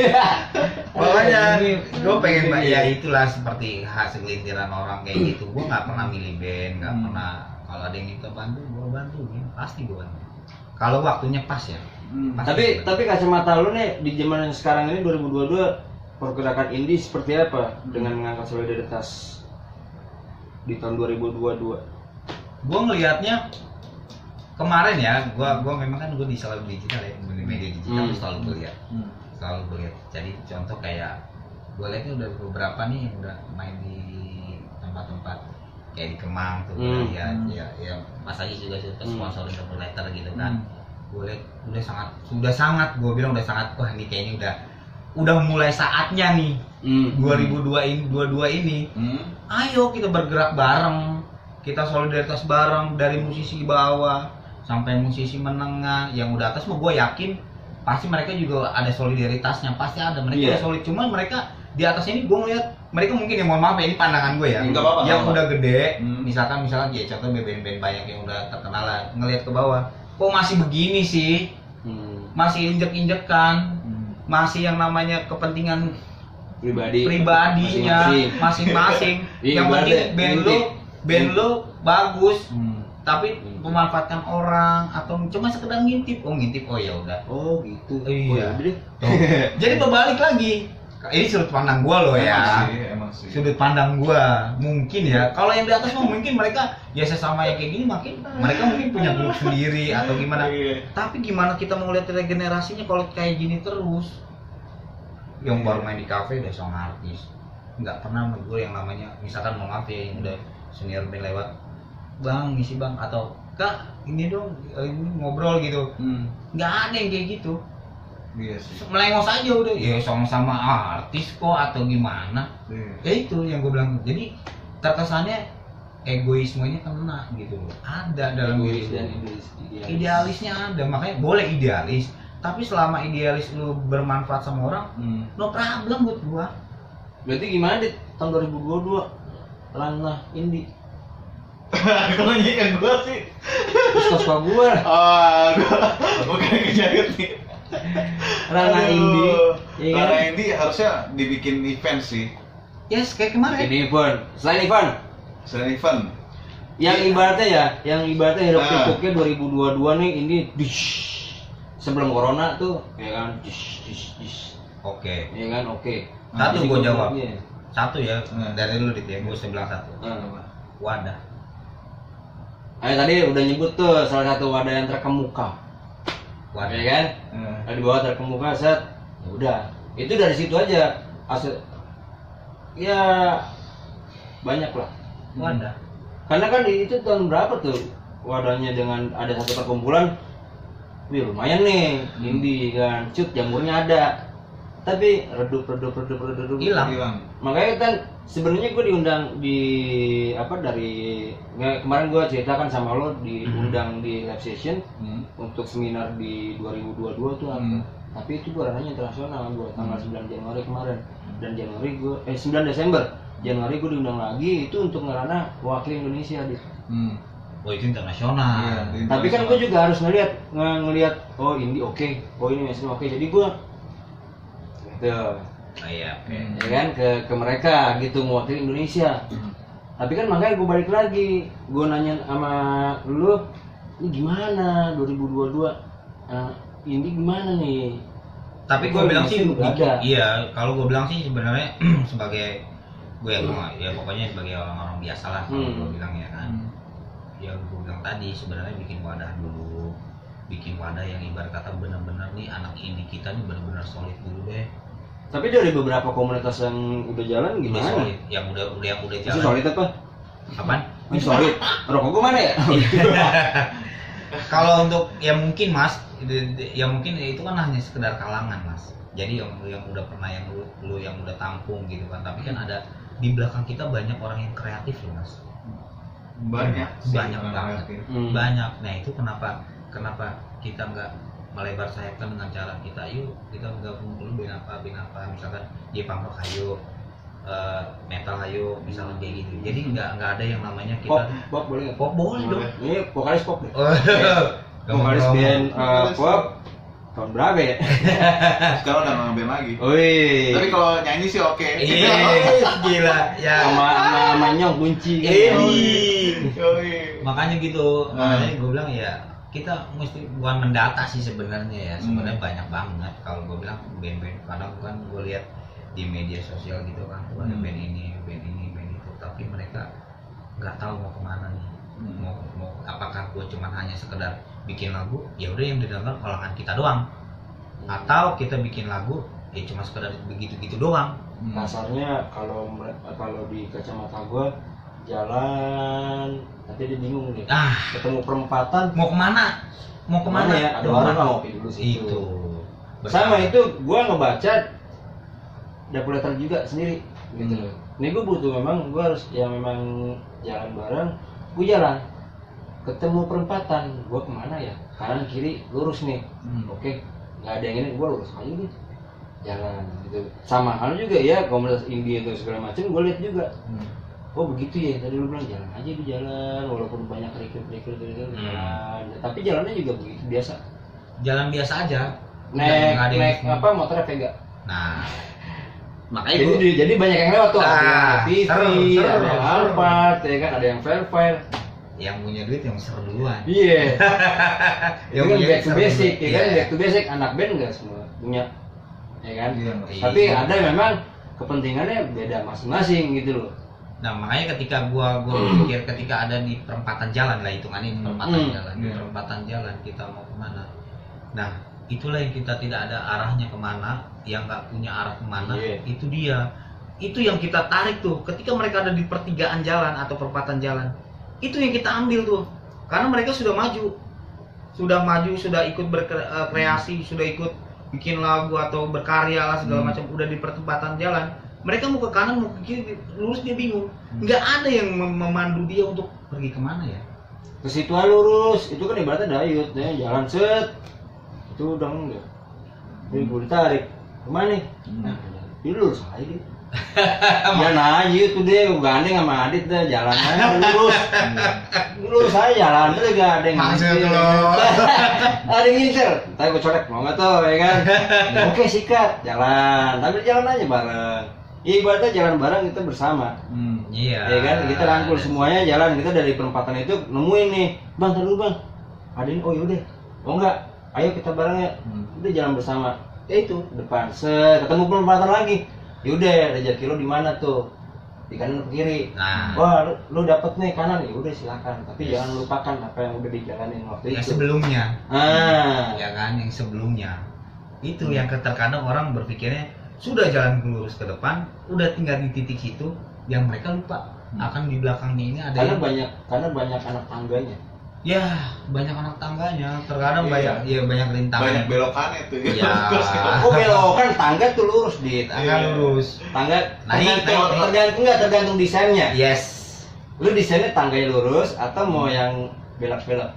S2: Pokoknya gue pengen ya itulah seperti hasil segelintiran orang kayak gitu. Gue nggak pernah milih band, nggak pernah. Kalau ada yang minta bantu, gue bantu, ya. Pasti gue bantu. Kalau waktunya pas ya. Pasti
S3: Tapi kacamata lu nih di zaman yang sekarang ini 2022 pergerakan indie seperti apa dengan mengangkat solidaritas di tahun 2022?
S2: gue ngelihatnya kemarin ya, gua memang kan gua di selalu digital ya, di media digital selalu gue lihat. Selalu gue lihat. Jadi contoh kayak gue lihatnya udah beberapa nih yang udah main di tempat-tempat kayak di Kemang tuh ya Mas Aji juga sudah sponsorin double letter gitu kan. Gue lihat udah sangat gue bilang udah sangat wah ini kayaknya udah mulai saatnya nih 2022 ini. Ayo kita bergerak bareng, kita solidaritas bareng dari musisi bawah sampai musisi menengah yang udah atas. Mau gue yakin pasti mereka juga ada solidaritasnya, pasti ada mereka solid. Cuman mereka di atas ini gue ngeliat mereka mungkin yang mohon maaf ya ini pandangan gue ya, yang udah gede, misalkan ya contoh band-band banyak yang udah terkenal lah, ngeliat ke bawah, kok masih begini sih, masih injek-injekan, masih yang namanya kepentingan pribadinya masing-masing. Yang penting band lu bagus, tapi memanfaatkan orang atau cuma sekedar ngintip oh ya udah
S3: gitu
S2: iya. Jadi berbalik lagi, ini sudut pandang gua loh ya, emang sih. Sudut pandang gua mungkin ya, kalau yang di atas mah mungkin mereka ya sesama yang kayak gini makin mereka mungkin punya grup sendiri atau gimana. Tapi gimana kita mau lihat regenerasinya kalau kayak gini terus? Yang baru main di kafe udah song artis, nggak pernah gue yang namanya misalkan mau maaf ya yang udah senior band lewat, bang ngisi bang atau kak ini dong ini ngobrol gitu, nggak ada yang kayak gitu. Iya sih. Melengos aja udah, ya sama-sama artis kok atau gimana. Ya itu yang gue bilang. Jadi terkesannya egoismenya kena gitu loh. Ada dalam diri lu. Idealisnya ada, makanya boleh idealis. Tapi selama idealis lu bermanfaat sama orang, no problem buat gua.
S3: Berarti gimana di tahun 2022 ranah indie?
S1: Kalau nyanyi gua sih.
S3: Suka gua.
S1: Gua bukan kejadian nih.
S3: Ranah indie, ya kan?
S1: Ranah indie harusnya dibikin event sih.
S2: Yes, kayak kemarin.
S3: Bikin event. Selain event. Yang ibaratnya hiruk pikuknya 2022 nih ini sebelum corona tuh ya kan
S2: Oke.
S3: Ya kan oke.
S2: Satu gua jawab. Satu ya dari lu Dit ya, gua bilang satu. Wadah.
S3: Tadi udah nyebut tuh salah satu wadah yang terkemuka. Wadah ya kan? Di bawah terkemuka set. Ya udah. Itu dari situ aja. Ya banyak lah.
S2: Wadah.
S3: Karena kan itu tahun berapa tuh wadahnya dengan ada satu perkumpulan. Wih lumayan nih, indie kan, jamurnya ada, tapi redup hilang. Makanya kan sebenarnya gue diundang kemarin gue ceritakan sama lo diundang di live session untuk seminar di 2022 tuh tapi itu gue ranahnya internasional gue tanggal 9 Januari kemarin dan 9 Desember Januari gue diundang lagi itu untuk ngeranah wakil Indonesia di.
S2: Oh itu internasional.
S3: Iya, tapi kan gue juga harus ngelihat oh ini oke, oh ini mainstream oke. Jadi gue gitu.
S2: Ya
S3: kan ke mereka gitu mewakili Indonesia. Tapi kan makanya gue balik lagi, gue nanya sama lu, ini gimana 2022? Ini gimana nih?
S2: Tapi gue bilang sih iya, kalau gue bilang sih sebenarnya sebagai gue ya pokoknya sebagai orang-orang biasa lah kalau gue bilang ya kan. Ya gue bilang tadi sebenarnya bikin wadah dulu, bikin wadah yang ibarat kata benar-benar nih anak indie kita nih benar-benar solid dulu deh.
S3: Tapi dari beberapa komunitas yang udah jalan gimana?
S2: Solid. Yang udah jalan.
S3: Itu solid apa?
S2: Apaan?
S3: Ini solid. Rokok gue mana ya?
S2: Kalau untuk ya mungkin mas, ya mungkin itu kan hanya sekedar kalangan mas. Jadi yang udah pernah yang lu yang udah tampung gitu kan. Tapi kan ada di belakang kita banyak orang yang kreatif loh mas. Banyak banget. Banyak. Nah itu kenapa kita nggak melebar sayapkan dengan cara kita kita gabung dulu band apa misalkan di punk rock ayo metal ayo misalnya kayak gitu. Jadi nggak ada yang namanya kita
S3: pop boleh nggak?
S2: Pop boleh dong.
S3: Ini vokalis pop deh. Vokalis band pop tahun berapa ya?
S1: Sekarang udah nge-band lagi.
S3: Wih.
S1: Tapi kalau nyanyi sih oke.
S2: Gila ya.
S3: Sama Nyong kunci.
S2: Makanya gitu. Makanya gue bilang ya kita mesti bukan mendata sih sebenarnya ya. Sebenarnya banyak banget kalau gue bilang band-band karena kan gue lihat di media sosial gitu kan ada band ini, band itu, tapi mereka nggak tahu mau kemana nih. mau apakah gue cuma hanya sekedar bikin lagu ya udah yang didengar kalangan kita doang, atau kita bikin lagu ya cuma sekedar begitu-gitu doang.
S3: Kasarnya kalau di kacamata gue jalan tapi dia bingung nih, ketemu perempatan
S2: mau kemana
S3: ya, ada orang nggak mau dulu sih
S2: itu.
S3: Sama itu gue ngebaca dapur letter juga sendiri gitu loh. Ini gue butuh memang gue harus yang memang jalan bareng, gue jalan ketemu perempatan gue kemana ya, kanan kiri lurus nih, oke nggak ada yang ini gue lurus aja nih jalan gitu. Sama hal juga ya komunitas indie itu segala macam gue lihat juga. Oh begitu ya, tadi lu bilang jalan aja di jalan walaupun banyak kerikil jalan, tapi jalannya juga begitu biasa, jalan biasa aja. Naik apa motornya Vega.
S2: Nah makanya
S3: jadi banyak yang lewat tuh, ada yang TV, ada yang Alphard, ya kan, ada yang Fairfire.
S2: Yang punya duit yang seru duluan.
S3: Iya. Yang
S2: punya
S3: back to basic, ya kan, back to basic anak band nggak semua punya, ya kan. Tapi ada memang kepentingannya beda masing-masing gitu loh.
S2: Nah makanya ketika gua berpikir ketika ada di perempatan jalan lah, hitungannya di perempatan jalan, di perempatan jalan kita mau kemana. Nah itulah yang kita tidak ada arahnya kemana, yang nggak punya arah kemana, itu dia. Itu yang kita tarik tuh ketika mereka ada di pertigaan jalan atau perempatan jalan. Itu yang kita ambil tuh, karena mereka sudah maju, sudah ikut berkreasi, sudah ikut bikin lagu atau berkarya lah segala macam, udah di perempatan jalan. Mereka mau ke kanan mau ke kiri lurus dia bingung, nggak ada yang memandu dia untuk pergi kemana ya.
S3: Ke situ lurus, itu kan ibaratnya dayut, ya jalan set, itu udah enggak. Ini gue ditarik kemana nih? Nah, ini lurus aja deh. Jangan aja itu deh, gandeng sama Adit deh, jalan aja lurus aja jalan tuh gak ada yang
S2: ngintip.
S3: Ada yang ngintip, tapi gue colek mau nggak tuh, ya kan? Oke sikat, jalan, tapi jalan aja bareng. Ibaratnya jalan bareng kita bersama.
S2: Iya.
S3: Ya kan, kita rangkul semuanya jalan, kita dari perempatan itu nemuin nih, bang tar dulu bang, ada ini, oh yaudah, oh enggak, ayo kita bareng ya, udah jalan bersama. Ya itu depan, ketemu perempatan lagi. Yaudah, rezeki lo di mana tuh? Di kanan atau kiri?
S2: Nah.
S3: Wah, lu dapet nih kanan, ya udah silakan. Tapi jangan lupakan apa yang udah dijalanin waktu itu.
S2: Yang sebelumnya. Ya kan, yang sebelumnya. Itu yang terkadang orang berpikirnya sudah jalan lurus ke depan, udah tinggal di titik situ, yang mereka lupa akan di belakangnya ini ada.
S3: Karena banyak anak tangganya.
S2: Ya, banyak anak tangganya, terkadang banyak rintangan.
S1: Banyak belokannya tuh.
S2: Ya.
S3: Oh, belokan tangga tuh lurus di
S2: tangga lurus.
S3: Tangga
S2: naik.
S3: Tergantung desainnya.
S2: Yes.
S3: Lu desainnya tangganya lurus atau mau yang belok-belok.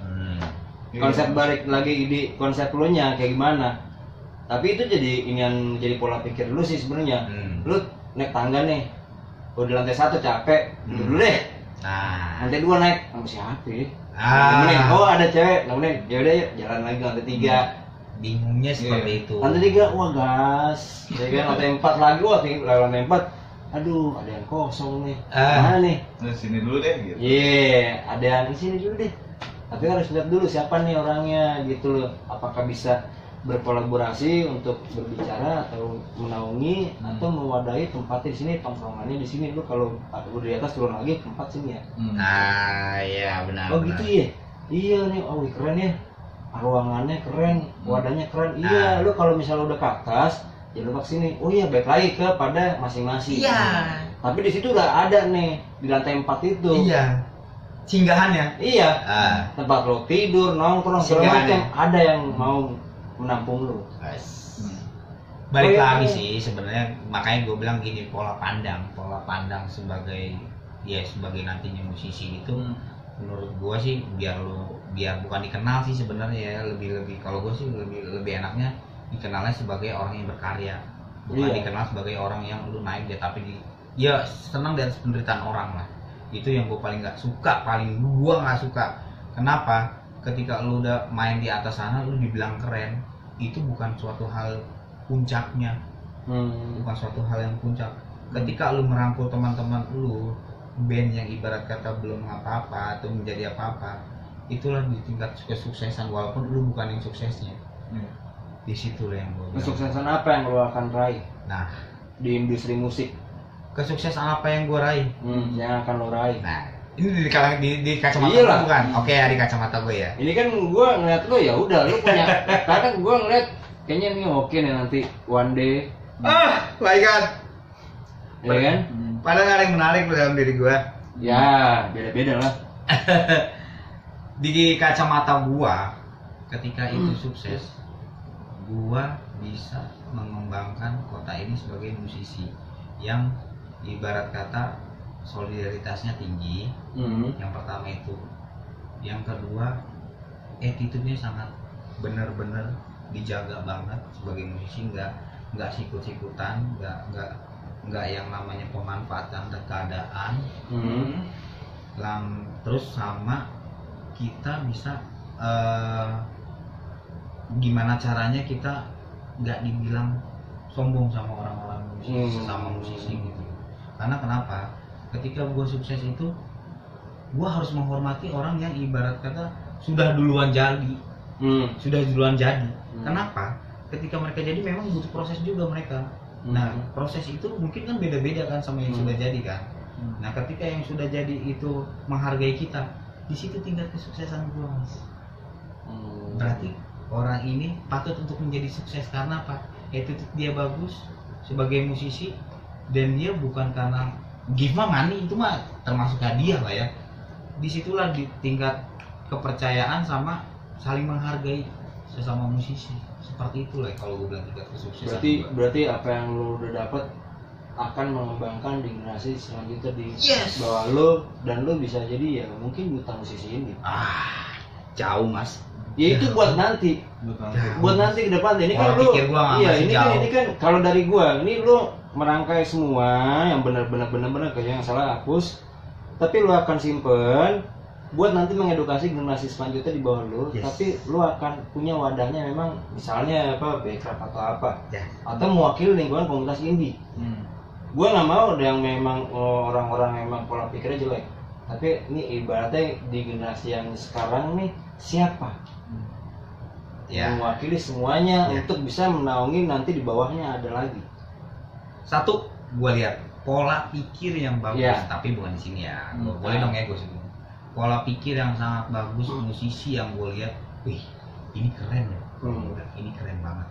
S3: Konsep balik lagi di konsep lu nya kayak gimana. Tapi itu jadi pola pikir lu sih sebenarnya. Lu naik tangga nih. Udah lantai 1 capek, dulu deh.
S2: Nah,
S3: lantai 2 naik sama siapa? Nemenin, oh ada cewek, nemenin, yaudah yuk jalan lagi lantai 3.
S2: Bingungnya seperti itu.
S3: Lantai 3, wah gas. Ya kan, lantai 4 lagi, wah lantai 4. Aduh, ada yang kosong nih. Mana nih?
S1: Nah, sini dulu deh gitu.
S3: Ada yang di sini dulu deh. Tapi harus lihat dulu siapa nih orangnya gitu loh. Apakah bisa berkolaborasi untuk berbicara atau menaungi atau mewadahi tempatnya di sini, tongkrongannya di sini. Lu kalau udah di atas turun lagi tempat sini ya.
S2: Nah, iya benar.
S3: Oh gitu ya. Iya nih, oh keren ya. Ruangannya keren, wadahnya keren. Iya, lu kalau misalnya udah ke atas, ya lu ke sini. Oh iya, balik lagi kepada masing-masing.
S2: Iya.
S3: Tapi di situ udah ada nih di lantai 4 itu.
S2: Iya. Singgahannya.
S3: Iya. Tempat lo tidur, nongkrong segala macam. Ada yang mau menampung lu.
S2: Balik lagi sih sebenarnya, makanya gue bilang gini, pola pandang sebagai nantinya musisi itu menurut gue sih biar bukan dikenal sih sebenarnya ya, lebih kalau gue sih lebih enaknya dikenalnya sebagai orang yang berkarya, bukan dikenal sebagai orang yang lu naik deh tapi senang dari penderitaan orang lah. Itu yang gue paling nggak suka, kenapa? Ketika lu udah main di atas sana, lu dibilang keren, itu bukan suatu hal puncaknya, bukan suatu hal yang puncak. Ketika lu merangkul teman-teman lu, band yang ibarat kata belum apa-apa atau menjadi apa-apa, itulah di tingkat kesuksesan walaupun lu bukan yang suksesnya. Di situ lah yang gue bilang.
S3: Kesuksesan apa yang lu akan raih?
S2: Nah,
S3: di industri musik.
S2: Kesuksesan apa yang gue raih?
S3: Yang akan lo raih.
S2: Nah, Ini di kacamata
S3: Iyalah.
S2: lu bukan? Oke ya, di kacamata gue ya.
S3: Ini kan gue ngeliat lu ya udah lu punya. Karena gue ngeliat kayaknya ini oke nih nanti one day,
S2: My God.
S3: ya kan?
S2: Padahal nggak ada yang menarik dalam diri gue.
S3: Ya beda-beda lah.
S2: Di kacamata gua, ketika itu sukses, gua bisa mengembangkan kota ini sebagai musisi yang ibarat kata solidaritasnya tinggi. Yang pertama itu, yang kedua attitude-nya sangat benar-benar dijaga banget sebagai musisi, nggak sikut-sikutan, nggak yang namanya pemanfaatan keadaan. Terus sama kita bisa gimana caranya kita nggak dibilang sombong sama orang-orang musisi, sesama musisi gitu. Karena kenapa? Ketika gue sukses itu, gue harus menghormati orang yang ibarat kata sudah duluan jadi. Kenapa? Ketika mereka jadi memang butuh proses juga mereka. Nah, proses itu mungkin kan beda-beda kan sama yang sudah jadi kan. Nah, ketika yang sudah jadi itu menghargai kita, di situ tinggal kesuksesan gue, Mas. Berarti orang ini patut untuk menjadi sukses karena apa? Attitude dia bagus sebagai musisi, dan dia bukan karena give money, itu mah termasuk hadiah lah ya. Disitulah di tingkat kepercayaan sama saling menghargai sesama musisi. Seperti itulah kalau gue bilang tingkat kesuksesan.
S3: Berarti apa yang lu udah dapat akan mengembangkan di generasi selanjutnya di bawah lo, dan lo bisa jadi ya mungkin buta musisi ini.
S2: Jauh Mas.
S3: Ya itu buat nanti. Buat nanti ke depan. Ini kan lo. Iya, ini kan kalau dari gua, ini lo merangkai semua yang benar kayak yang salah hapus. Tapi lo akan simpen buat nanti mengedukasi generasi selanjutnya di bawah lo. Tapi lo akan punya wadahnya memang misalnya apa, backcraft atau apa. Atau mewakili lingkungan komunitas indie. Gue nggak mau ada yang memang orang-orang memang pola pikirnya jelek, tapi ini ibaratnya di generasi yang sekarang nih siapa mewakili semuanya untuk bisa menaungi nanti di bawahnya ada lagi.
S2: Satu, gue lihat pola pikir yang bagus, tapi bukan di sini ya. Boleh dong ya gue sebut. Pola pikir yang sangat bagus musisi yang gue lihat, wih ini keren loh, ini keren banget.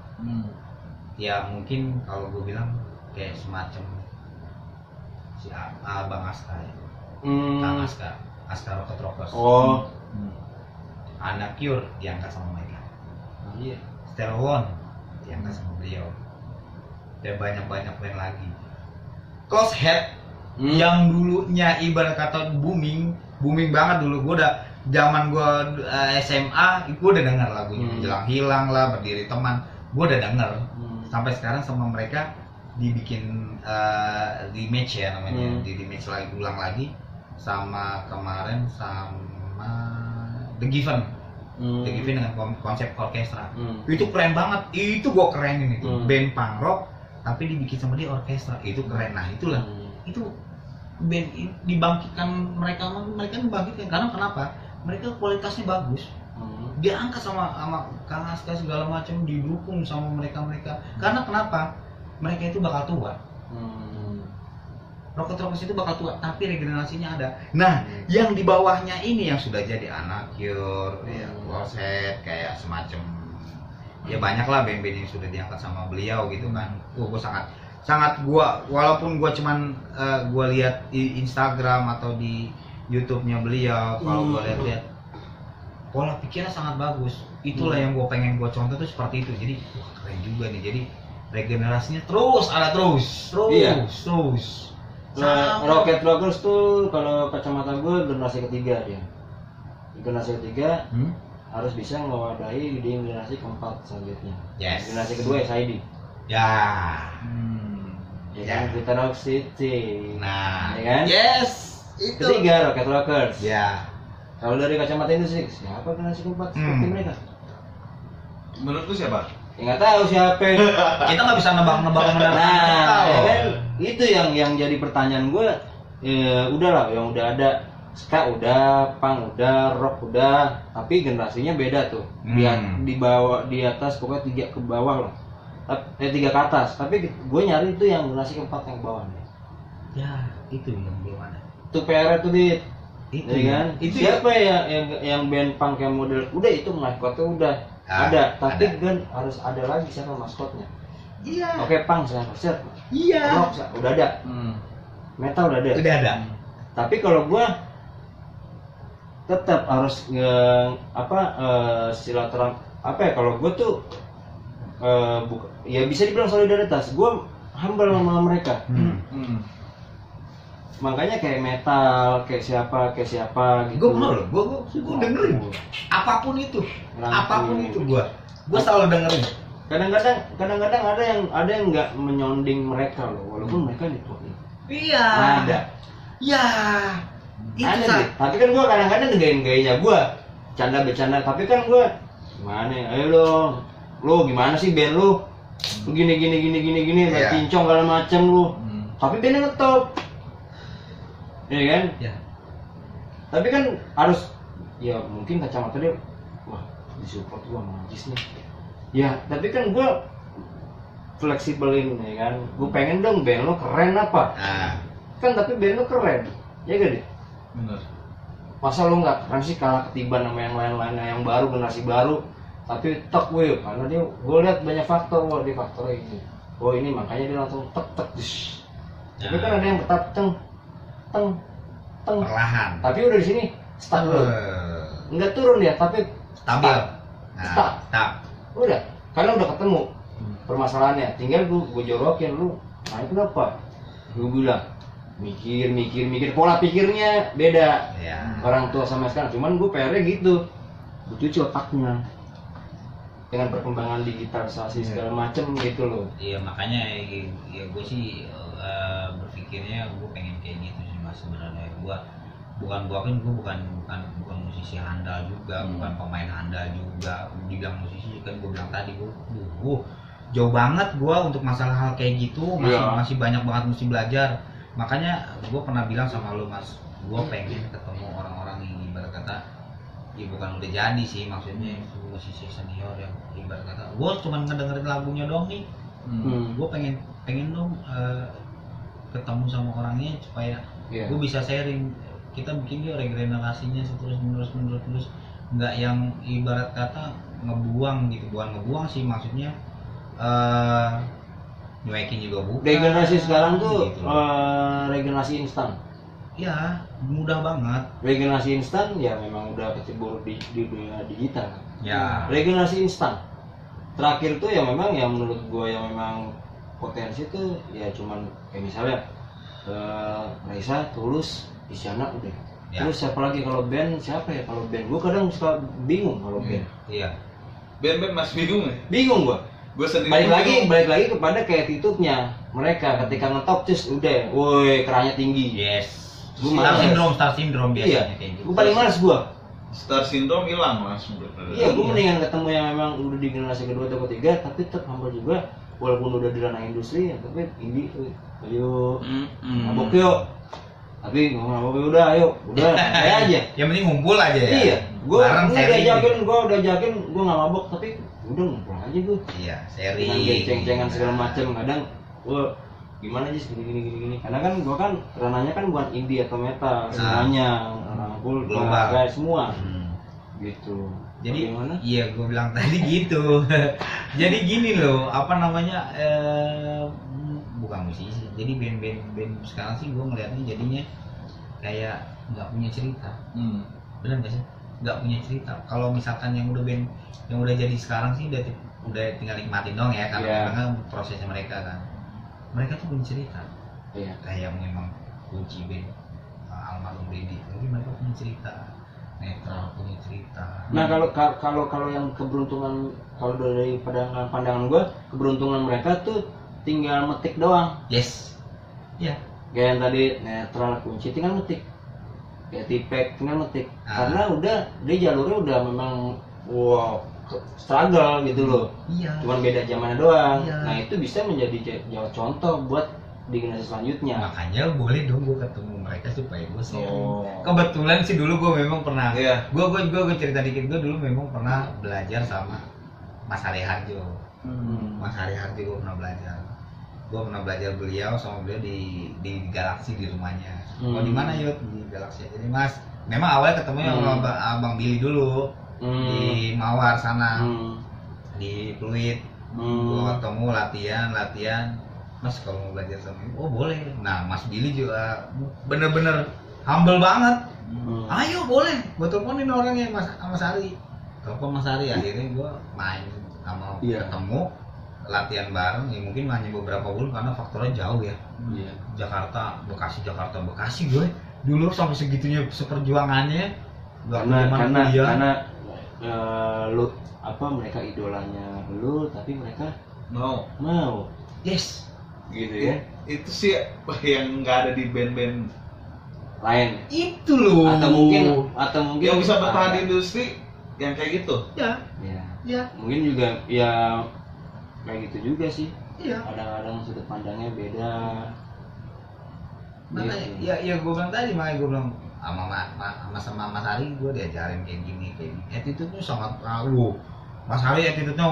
S2: Ya mungkin kalau gue bilang kayak semacam si Abang Aska ya. Kang Aska Rocket Rockers. Anak Cure diangkat sama mereka. Sterewon diangkat sama beliau. Dan banyak band lagi. Close Head yang dulunya ibarat kata booming banget dulu. Gue udah zaman gue SMA, gue udah denger lagunya. Jelang Hilang lah, Berdiri Teman. Gue udah denger. Sampai sekarang sama mereka dibikin rematch ya namanya, di rematch lagi, ulang lagi sama kemarin sama The Given dengan konsep orkestra. Itu keren banget, itu gua kerenin itu. Band punk rock tapi dibikin sama dia orkestra, itu keren. Nah itulah, itu band dibangkitkan mereka dibangkitkan karena kenapa? Mereka kualitasnya bagus. Dia angkat sama Kang Aska segala macam, didukung sama mereka. Karena kenapa? Mereka itu bakal tua. Rocket Rockers itu bakal tua, tapi regenerasinya ada. Nah, yang di bawahnya ini yang sudah jadi Anak Cure, Close Head, kayak semacam ya banyak lah band-band yang sudah diangkat sama beliau gitu kan. Gue sangat gua, walaupun gua cuman gua lihat di Instagram atau di YouTube-nya beliau, kalau gua lihat pola pikirnya sangat bagus. Itulah yang gua pengen gua contoh tuh seperti itu. Jadi keren juga nih. Jadi regenerasinya terus.
S3: Nah, Rocket Rockers tuh kalau kacamata gue generasi ketiga dia. Generasi ketiga harus bisa mewadahi di generasi keempat selanjutnya. Generasi kedua SID. Kan kita Rock City.
S2: Nah,
S3: ya kan?
S2: Itu.
S3: Ketiga Rocket Rockers.
S2: Kalau
S3: dari kacamata industri, siapa generasi keempat seperti mereka?
S1: Menurut lu siapa?
S3: Ya nggak tahu siapa.
S2: Kita nggak bisa nebak-nebak
S3: Nah, ya kan? Itu yang jadi pertanyaan gue. Udahlah, yang udah ada ska udah, punk udah, rock udah, tapi generasinya beda tuh. Di bawah, di atas pokoknya 3 ke bawah lah. 3 ke atas. Tapi gue nyari itu yang generasi keempat yang ke bawah nih.
S2: Ya, itu yang belum ada.
S3: Itu PR tuh
S2: Itu
S3: ya kan?
S2: itu
S3: Siapa ya yang band punk yang model udah itu maskotnya udah ada, tapi
S2: ada.
S3: kan harus ada lagi siapa maskotnya.
S2: Iya.
S3: Oke, punk set.
S2: Iya.
S3: Rock udah ada. Metal udah ada.
S2: Udah ada.
S3: Tapi kalau gua tetap harus silaturahmi kalau gua tuh ya bisa dibilang solidaritas. Gua humble sama mereka. Makanya kayak metal, kayak siapa gitu.
S2: Gue mau loh, gue dengerin. Apapun itu gue selalu dengerin.
S3: Kadang-kadang ada yang nggak menyonding mereka loh, walaupun mereka dituin.
S2: Iya.
S3: Ada.
S2: Ya. Itu
S3: Ada deh. Tapi kan gue kadang-kadang ngegain gayanya gue, bercanda. Tapi kan gue gimana? Ayo lo gimana sih band lu? Lu gini,
S2: Iya.
S3: cincong segala macem lu. Tapi bandnya ngetop. Iya kan?
S2: Ya.
S3: Tapi kan harus ya mungkin kacamata dia wah disupport gua sama Ajis nih. Ya, tapi kan gua fleksibelin ya kan. Gua pengen dong band lo keren apa?
S2: Nah.
S3: Kan tapi band lo keren. Ya gak deh?
S1: Bener.
S3: Masa lo nggak keren sih kalah ketiban sama yang lain-lainnya yang baru, generasi baru. Tapi tek weh, karena gua lihat banyak faktor, dia faktornya ini. Oh ini makanya dia langsung tek. Tapi kan ada yang bertap teng.
S2: Perlahan.
S3: Tapi udah di sini stuck dulu. Enggak turun ya, tapi
S2: Stabil.
S3: Stuck. Udah, karena udah ketemu permasalahannya. Tinggal gue jorokin lu. Nah itu kenapa? Gue bilang mikir pola pikirnya beda.
S2: Ya.
S3: Orang tua sama sekarang. Cuman gue PR-nya gitu. Gue cuci otaknya dengan perkembangan digitalisasi segala macem gitu loh.
S2: Iya makanya ya gue sih berpikirnya gue pengen kayak gitu sih mas sebenarnya. Gue bukan musisi handal juga, bukan pemain handal juga. Dibilang musisi kan gue bilang tadi gue jauh banget gue untuk masalah hal kayak gitu, masih banyak banget mesti belajar. Makanya gue pernah bilang sama lo mas, gue pengen ketemu orang-orang yang ibarat kata ya bukan udah jadi sih, maksudnya itu musisi senior yang ibarat kata gue cuma ngedengerin lagunya doang nih. Gue pengen dong ketemu sama orangnya supaya gue bisa sharing. Kita bikin dia regenerasinya terus menerus, nggak yang ibarat kata ngebuang gitu. Bukan ngebuang sih, maksudnya nyuekin juga bukan.
S3: Regenerasi sekarang tuh
S2: gitu.
S3: regenerasi instan.
S2: Ya mudah banget.
S3: Regenerasi instan ya memang udah kecebur di dunia digital.
S2: Ya.
S3: Regenerasi instan. Terakhir tuh ya memang yang menurut gue yang memang potensi tuh ya cuman kayak misalnya Raisa, Tulus, Isyana udah.
S2: Ya.
S3: Terus siapa lagi kalau band siapa ya kalau band? Gue kadang suka bingung kalau band.
S2: Iya.
S1: Band masih bingung ya?
S3: Bingung gue.
S1: Gue sendiri
S3: Balik lagi kepada kayak attitude-nya mereka ketika ngetop cus udah, woi kerannya tinggi.
S2: Yes.
S3: Gua
S2: Star syndrome biasanya kayak gitu.
S3: Gue paling males gue.
S1: Star syndrome hilang mas.
S3: Iya, gue mendingan ketemu yang memang udah di generasi kedua atau ketiga, tapi tetap humble juga, walaupun udah di ranah industri, ya, tapi indie, ayo, mabok yuk. Tapi ngomong mabok udah, ayo, udah, kayak aja.
S2: Yang penting ngumpul aja ya.
S3: Iya, gue
S2: sharing.
S3: udah ajakin, gue nggak mabok, tapi udah ngumpul aja gue.
S2: Iya, sharing.
S3: Dengan ceng-cengan segala macam, kadang gue gimana aja gini. Karena kan gue kan ranahnya kan bukan indie atau metal, semuanya, rangkul,
S2: global,
S3: kayak semua, gitu.
S2: Jadi
S3: bagaimana?
S2: Iya gue bilang tadi gitu. Jadi gini loh, apa namanya bukan musisi. Jadi band sekarang sih gue ngeliatnya jadinya kayak nggak punya cerita. Bener nggak sih? Nggak punya cerita. Kalau misalkan yang udah band yang udah jadi sekarang sih udah tinggal nikmatin dong ya, karena memang prosesnya mereka kan. Mereka tuh punya cerita. Kayak memang kunci band almarhum Dedi, tapi mereka punya cerita. Netral punya cerita.
S3: Nah kalau yang keberuntungan, kalau dari pandangan gue, keberuntungan mereka tuh tinggal metik doang.
S2: Yes. Ya.
S3: Kayak yang tadi netral kunci tinggal metik. Kayak tipek tinggal metik. Karena udah dia jalurnya udah memang struggle gitu loh.
S2: Iya.
S3: Cuman beda zamannya doang.
S2: Iya.
S3: Nah itu bisa menjadi contoh buat di generasi selanjutnya.
S2: Makanya boleh dong gue ketemu mereka supaya gue sharing. Kebetulan sih dulu gue memang pernah. Gue cerita dikit, gue dulu memang pernah belajar sama Mas Hari Harjo. Mas Hari Harjo gue pernah belajar. Gue pernah belajar beliau sama beliau di Galaxy di rumahnya. Di mana yuk di Galaxy. Jadi Mas memang awalnya ketemunya sama Abang Billy dulu di Mawar sana, di Pluit. Gua ketemu latihan. Mas kalau mau belajar sama ibu, oh boleh. Nah Mas Billy juga bener-bener humble banget. Ayo boleh, gua teleponin orangnya Mas Ari. Telepon Mas Ari, akhirnya gua main sama ketemu, latihan bareng. Ya mungkin hanya beberapa bulan karena faktornya jauh ya. Jakarta Bekasi gue dulu sampai segitunya seperjuangannya.
S3: Karena lu mereka idolanya lu, tapi mereka mau.
S2: Yes.
S1: Gitu ya. Itu sih yang nggak ada di band-band
S3: lain.
S2: Itu loh.
S3: Atau mungkin
S1: yang bisa bertahan di industri yang kayak gitu.
S2: Ya.
S3: Mungkin juga ya kayak gitu juga sih.
S2: Iya.
S3: Kadang-kadang sudut pandangnya beda.
S2: Makanya ya gue bilang tadi, makanya gue bilang sama Mas Ari gue diajarin kayak gini. Attitude-nya sangat Mas Ari attitude-nya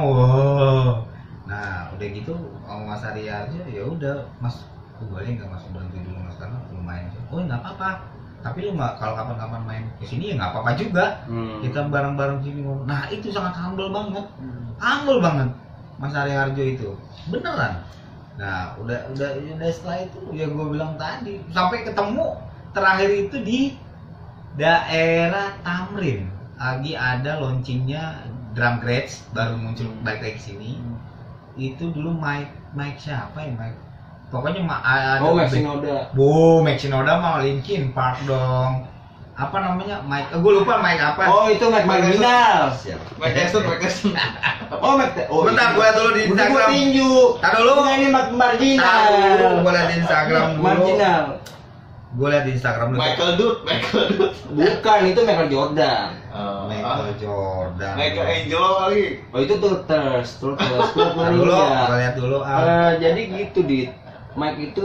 S2: Nah udah gitu sama Mas Ari aja, ya udah Mas, boleh nggak Mas berhenti dulu Mas karena lumayan. Oh nggak apa-apa, tapi lu nggak, kalau kapan-kapan main kesini ya nggak apa-apa juga. Kita bareng-bareng sini ngomong. Nah itu sangat humble banget Mas Ari Harjo itu, beneran. Nah udah setelah itu ya gue bilang tadi, sampai ketemu terakhir itu di daerah Tamrin lagi ada launchingnya Drum Grades, baru muncul balik lagi sini. Itu dulu Mike siapa ya Mike? Pokoknya ada
S3: Mike Shinoda.
S2: Mike Shinoda mah Linkin Park dong. Apa namanya? Mike, gue lupa Mike apa.
S3: Oh itu Mike Marginal.
S1: Mike Tyson.
S2: Bentar, gue dulu di Instagram.
S3: Tinju.
S2: Taruh dulu.
S3: Ini Mike Marginal.
S2: Gue liat di Instagram dulu.
S3: Marginal.
S2: Gue liat di Instagram dulu.
S1: Michael Dude.
S3: Bukan, itu Michael Jordan.
S1: Michael Angelo kali.
S3: Oh itu Turtles.
S2: Dulu, gue liat dulu.
S3: Jadi gitu Mike itu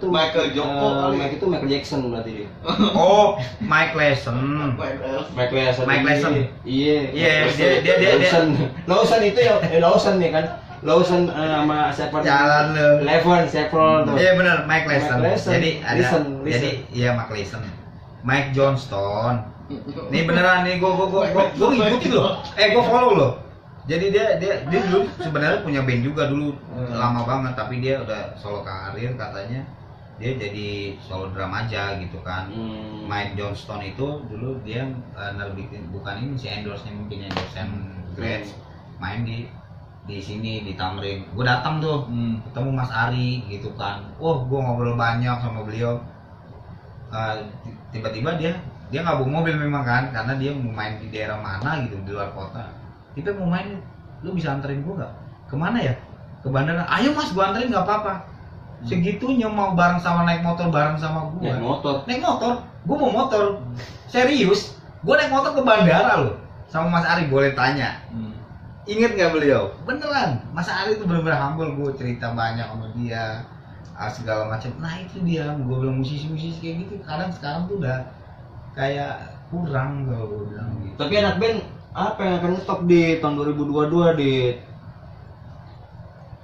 S1: Michael Joko kali.
S3: Mike itu Michael Jackson berarti dia.
S2: Oh, Mike Lesson. Iya, dia.
S3: Lawson itu ya, Lawson nih kan. Lawson sama siapa?
S2: Jalan lo.
S3: Several tuh.
S2: Iya benar, Mike Lesson. Jadi ada,
S3: Listen.
S2: jadi iya Mike Lesson. Mike Johnston. Nih beneran nih, gue ngikutin loh. Gue follow loh. Jadi dia dulu sebenarnya punya band juga dulu lama banget, tapi dia udah solo karir katanya. Dia jadi solo drum aja gitu kan. Mike Johnston itu dulu dia nerbitin, bukan ini si endorse-nya, mungkin endorse Grades, main di sini di Tamrin. Gue datang tuh ketemu Mas Ari gitu kan. Gue ngobrol banyak sama beliau. Tiba-tiba dia nggak bawa mobil memang kan, karena dia mau main di daerah mana gitu, di luar kota. Kita mau main, lu bisa anterin gue nggak? Kemana ya? Ke bandara. Ayo Mas, gue anterin nggak apa-apa. Segitunya mau bareng sama naik motor bareng sama gue. Naik motor. Gue mau motor. Serius, gue naik motor ke bandara loh. Sama Mas Ari, boleh tanya. Ingat nggak beliau? Beneran. Mas Ari itu bener-bener humble. Gue cerita banyak sama dia, segala macam. Nah itu dia, gue bilang musisi-musisi kayak gitu. Kadang sekarang tuh udah kayak kurang kalau gue bilang gitu.
S3: Tapi anak band apa yang akan ngetop di tahun 2022 di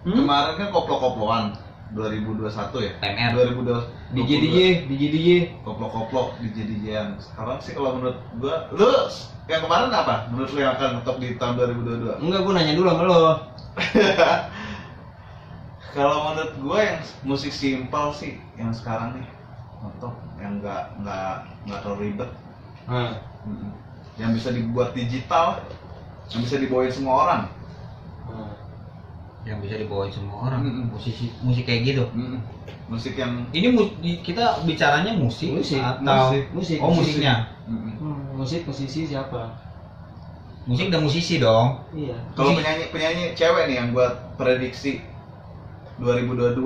S1: kemarin kan koplo-koploan 2021 ya?
S2: TMR
S1: 2022
S3: DJ
S1: koplo-koplo DJ-an. Sekarang sih kalau menurut gua, lu yang kemarin apa? Menurut lu yang akan ngetop di tahun 2022?
S3: Enggak, gua nanya dulu sama lo.
S1: Kalau menurut gua yang musik simpel sih yang sekarang nih ngetop, yang nggak terlalu ribet. Yang bisa dibuat digital, yang bisa dibawain semua orang.
S2: Yang bisa dibawain semua orang. Musik kayak gitu.
S1: Musik yang
S2: ini kita bicaranya musik atau
S3: musik.
S2: Oh musiknya.
S3: Musisi siapa?
S2: Musik dan musisi dong.
S3: Iya.
S1: Kalau penyanyi cewek nih yang buat prediksi 2022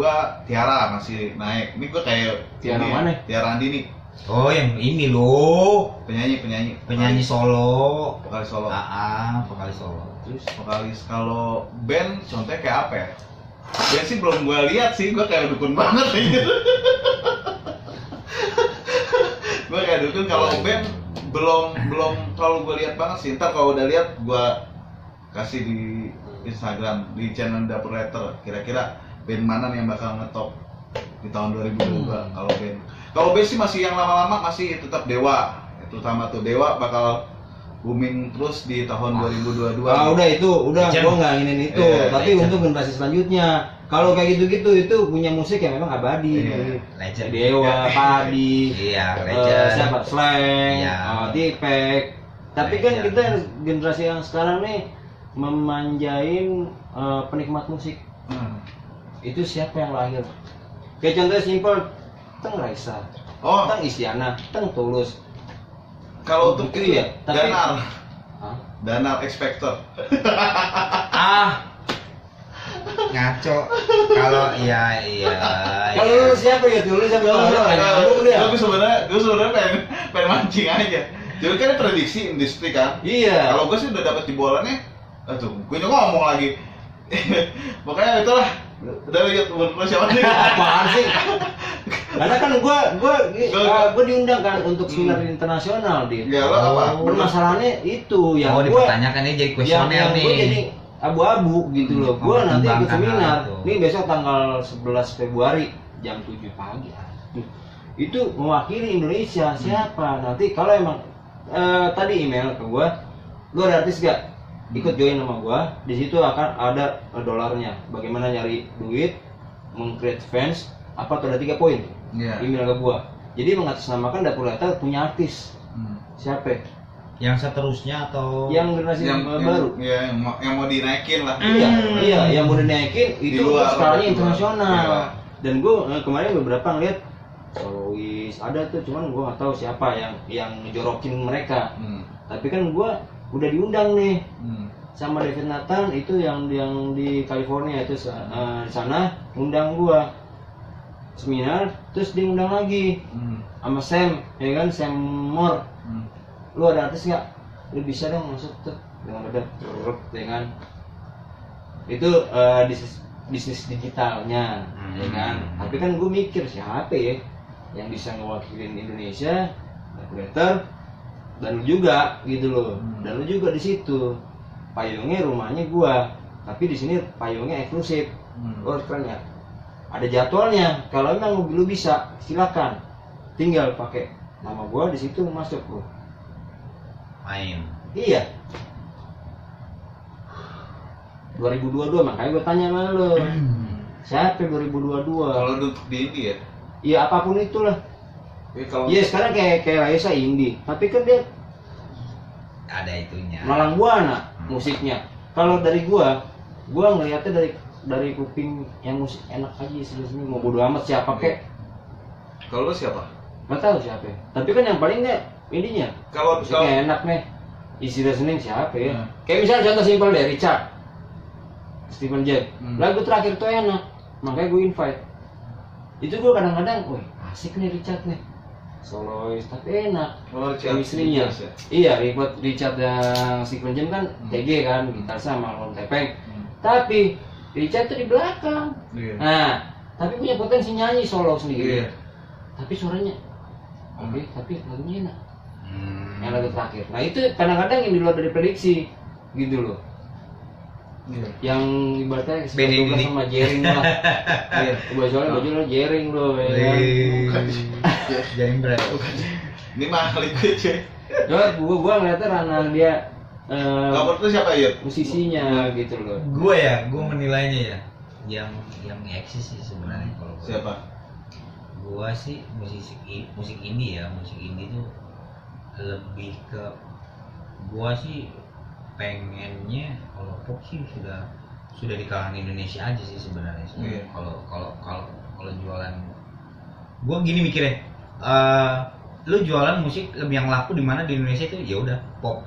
S1: Tiara masih naik. Ini gua kayak
S3: Tiara mana?
S1: Tiara Andini.
S2: Oh yang ini loh. Penyanyi solo.
S1: Vokalis solo.
S2: Vokalis solo.
S1: Terus vokalis kalau band contohnya kayak apa ya? Band sih belum gue lihat sih, gue kayak dukun banget aja. Gue kayak dukun. Kalau band belum kalau gue lihat banget sih. Ntar kalau udah lihat gue kasih di Instagram, di channel Dapur Letter. Kira-kira band mana nih yang bakal ngetop di tahun 2022 kalau band. Kalau band sih masih yang lama-lama masih tetap Dewa terutama tuh Dewa bakal booming terus di tahun 2022.
S3: Udah itu, gua nggak inginin itu. Tapi
S2: legend.
S3: untuk generasi selanjutnya, kalau kayak gitu-gitu itu punya musik yang memang abadi.
S2: Legend.
S3: Dewa, Padi,
S2: legend.
S3: siapa? Slang,
S2: Iya.
S3: Tipek. Tapi kan
S2: Legend.
S3: kita generasi yang sekarang nih memanjain penikmat musik. Itu siapa yang lahir? Kayak contohnya simpel, Teng Raisa,
S1: Oh,
S3: Teng Isyana, Teng Tulus.
S1: kalau untuk
S3: Gitu
S1: itu
S3: ya, tapi- Hah?
S1: Danar X Factor.
S2: Ngaco. Kalau iya.
S3: Kalau lu siapa ya dulu siapa nyambung dia?
S1: Gue sebenarnya pengen mancing aja. Jadi kan ini prediksi industri kan.
S3: Iya.
S1: Kalau gue sih udah dapat jebolannya, gue ngomong lagi. Makanya itulah. Udah lihat menurut siapa nih?
S3: Apaan sih? Karena kan gua diundang kan untuk seminar internasional di.
S1: Ya lo apa?
S3: Permasalahannya itu yang gua
S2: dipertanyakan ini jadi kuesioner
S3: yang
S2: nih.
S3: gua jadi abu-abu gitu loh. Gua nanti ikut
S2: Mempertimbangkan
S3: seminar.
S2: hal itu.
S3: Nih besok tanggal 11 Februari jam 7 pagi. Itu mewakili Indonesia siapa? Nanti kalau emang tadi email ke gua, lu ada artis gak? Ikut join sama gua. Di situ akan ada dolarnya. Bagaimana nyari duit, meng-create fans, apa tuh ada 3 poin.
S1: Iya.
S3: Email ke gua. Jadi mengatasnamakan Dapur Letter punya artis. Siapa?
S2: Yang seterusnya atau
S3: Yang generasi baru.
S1: yang mau dinaikin lah.
S3: Iya, yang mau dinaikin
S1: Di
S3: itu
S1: luar,
S3: skalanya
S1: di luar.
S3: internasional.
S1: Iya.
S3: Dan gua kemarin beberapa ngeliat solois ada tuh, cuman gua nggak tahu siapa yang ngejorokin mereka. Tapi kan gua udah diundang nih sama David Nathan itu yang di California itu di sana undang gua seminar, terus dia undang lagi sama Sam, ya kan, Sam Moore. Lu ada artis nggak? Lu bisa dong masuk tuh dengan ada dengan itu bisnis digitalnya, ya kan. Tapi kan gue mikir siapa ya yang bisa ngewakilin Indonesia, creator, dan lu juga gitu loh. Dan lu juga di situ. Payungnya rumahnya gua, tapi di sini payungnya eksklusif. Oh keren ya. Ada jadwalnya. Kalau emang lu bisa, silakan. Tinggal pakai nama gua di situ masuk bro.
S2: main.
S3: Iya. 2022 makanya gua tanya sama lu. Siapa 2022?
S1: Kalau duduk di ini ya.
S3: Ya apapun itulah.
S1: Kalau
S3: Iya sekarang kayak Raisa indie, tapi kan dia
S2: Ada itunya.
S3: Malang Buana musiknya. Kalau dari gua ngelihatnya dari kuping yang musik enak aja sini mau bodo amat siapa kek.
S1: kalau lu siapa?
S3: Nggak tahu siapa. Tapi kan yang paling nggak indinya.
S1: Kalau
S3: Musiknya enak nih. Isi listening siapa ya?
S1: Hmm.
S3: Kayak misalnya contoh simpel deh Richard, Stephen James. Lagu terakhir tuh enak, makanya gue invite. Itu gue kadang-kadang, wih asik nih Richard nih. Solois tapi enak. Chemistry-nya. Iya, Richard yang Stephen James kan TG kan, gitar sama Lon Tepeng. Tapi Richard tuh di belakang.
S1: Iya.
S3: Nah, tapi punya potensi nyanyi solo sendiri.
S1: Iya.
S3: Tapi suaranya oke, tapi lagunya enak. Yang lagu terakhir. Nah, itu kadang-kadang yang di luar dari prediksi gitu loh.
S1: Iya.
S3: Yang ibaratnya
S2: Beda
S3: sesuai
S2: ini.
S3: sama jering lah. Iya, baju lo jering lo ya kan.
S2: Jaring berat.
S1: Ini mah liquid cuy.
S3: Gua ngeliatnya ranah dia
S1: Kamu tuh siapa ya?
S3: musisinya gitu loh.
S2: Gue menilainya ya yang eksis sih sebenarnya kalau gua.
S1: Siapa?
S2: Gua sih musik indie ya, musik indie tuh lebih ke gua sih pengennya kalau pop sih sudah di kalangan Indonesia aja sih sebenarnya.
S1: Iya.
S2: Kalau jualan gua gini mikirnya, lu jualan musik yang laku di mana di Indonesia itu ya udah pop.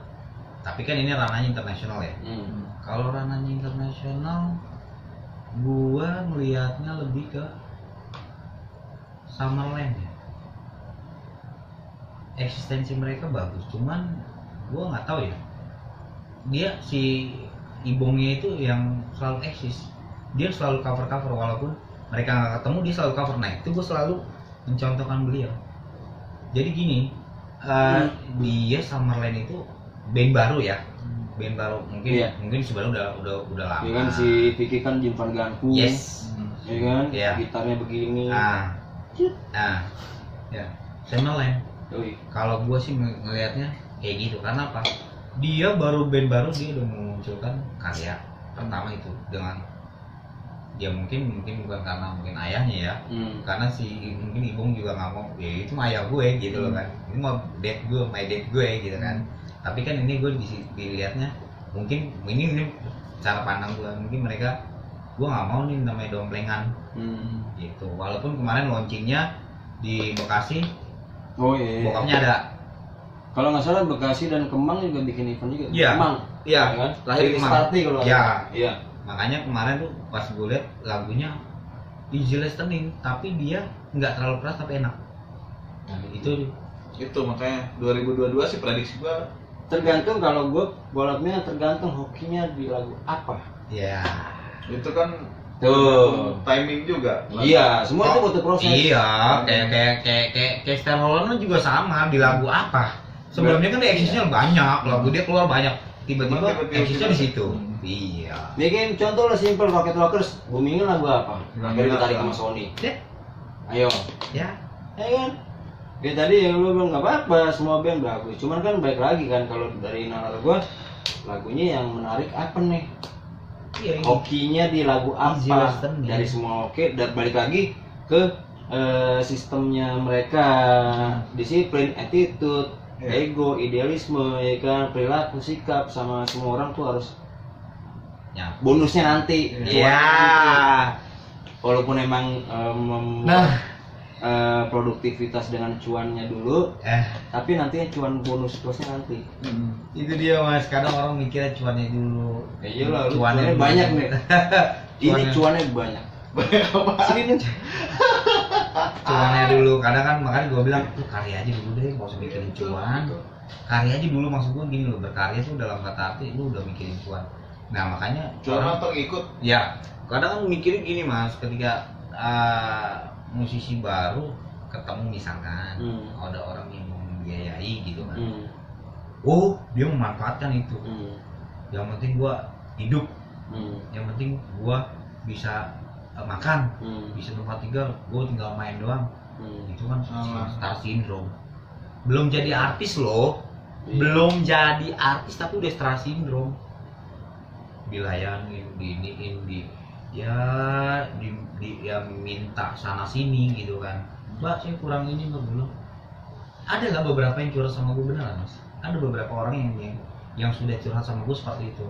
S2: Tapi kan ini ranahnya internasional ya. Kalau ranahnya internasional gua melihatnya lebih ke Summerland ya. Eksistensi mereka bagus, cuman gua nggak tahu ya. Dia si Ibongnya itu yang selalu eksis. Dia selalu cover walaupun mereka nggak ketemu dia selalu cover. Nah itu gua selalu mencontohkan beliau. Jadi gini, dia Summerland itu band baru ya. Band baru mungkin sebenarnya udah lama.
S3: Ya kan si Vicky kan Jim Van Ganku.
S2: Yes.
S3: Ya kan?
S2: Iya.
S3: Gitarnya begini.
S2: Ya. Summerland. Kalau gue sih ngelihatnya kayak gitu, karena apa? Dia band baru dia udah memunculkan karya pertama itu dengan dia mungkin bukan karena mungkin ayahnya ya, karena si mungkin ibung juga nggak mau, ya itu mah ayah gue gitu loh kan, ini mau my dad gue gitu kan. Tapi kan ini gue dilihatnya mungkin ini cara pandang gue, mungkin mereka gue nggak mau nih namanya domplengan gitu. Walaupun kemarin launchingnya di Bekasi, bokapnya ada.
S3: Kalau nggak salah Bekasi dan Kemang juga bikin event juga.
S2: Iya.
S3: Kemang.
S2: Iya.
S3: Kan?
S2: Lahir di Kemang.
S3: Kalau
S2: Iya. Makanya kemarin tuh pas gue liat lagunya easy listening, tapi dia nggak terlalu keras tapi enak. Nah, itu
S1: makanya 2022 sih prediksi gue.
S3: Tergantung kalau gue bolotnya tergantung hokinya di lagu apa.
S2: Iya.
S1: Itu kan
S3: tuh
S1: timing juga.
S3: Iya, semua itu butuh proses.
S2: Iya, kayak Star Holland juga sama, di lagu apa? Sebelumnya kan eksisnya banyak, lagu dia keluar banyak. Tiba-tiba eksisnya di situ. Iya.
S3: Bikin contoh lah simple, Rocket Rockers boomingin lagu apa? Akhirnya ditarik sama Sony. Ayo.
S2: Ya.
S3: Ya kan? Kayak tadi yang lu bilang nggak apa-apa, semua band bagus. Cuman kan baik lagi kan kalau dari nalar gua lagunya yang menarik apa nih?
S2: Iya,
S3: hokinya di lagu apa? Dari semua oke, dan balik lagi ke sistemnya mereka, disiplin, attitude, ego, idealisme, ya kan, perilaku, sikap, sama semua orang tuh harus
S2: ya.
S3: Bonusnya nanti.
S2: Iya.
S3: Walaupun emang produktivitas dengan cuannya dulu, tapi nantinya cuan bonus plusnya nanti.
S2: Itu dia mas, kadang orang mikirnya cuannya dulu.
S3: Iyalah, cuannya banyak nih. Ini cuannya banyak.
S1: Banyak apa?
S3: Sini nih.
S2: Cuannya dulu, kadang kan makanya gue bilang tuh karya aja dulu deh, gak usah mikirin cuan. Karya aja dulu, maksud gue gini loh, berkarya tuh dalam kata arti lu udah mikirin cuan. Nah makanya
S1: cuan atau ngikut? Ya,
S2: kadang kan mikirin gini mas, ketika musisi baru ketemu misalkan ada orang yang membiayai gitu kan, dia memanfaatkan itu. Yang penting gua hidup, yang penting gua bisa makan, bisa tempat tinggal, gua tinggal main doang. Itu kan star syndrome. Belum jadi artis loh, belum jadi artis tapi udah star syndrome. Dilayani, dia minta sana sini gitu kan, mbak saya kurang ini mbak, belum ada nggak beberapa yang curhat sama gue, beneran mas, ada beberapa orang yang sudah curhat sama gue seperti itu.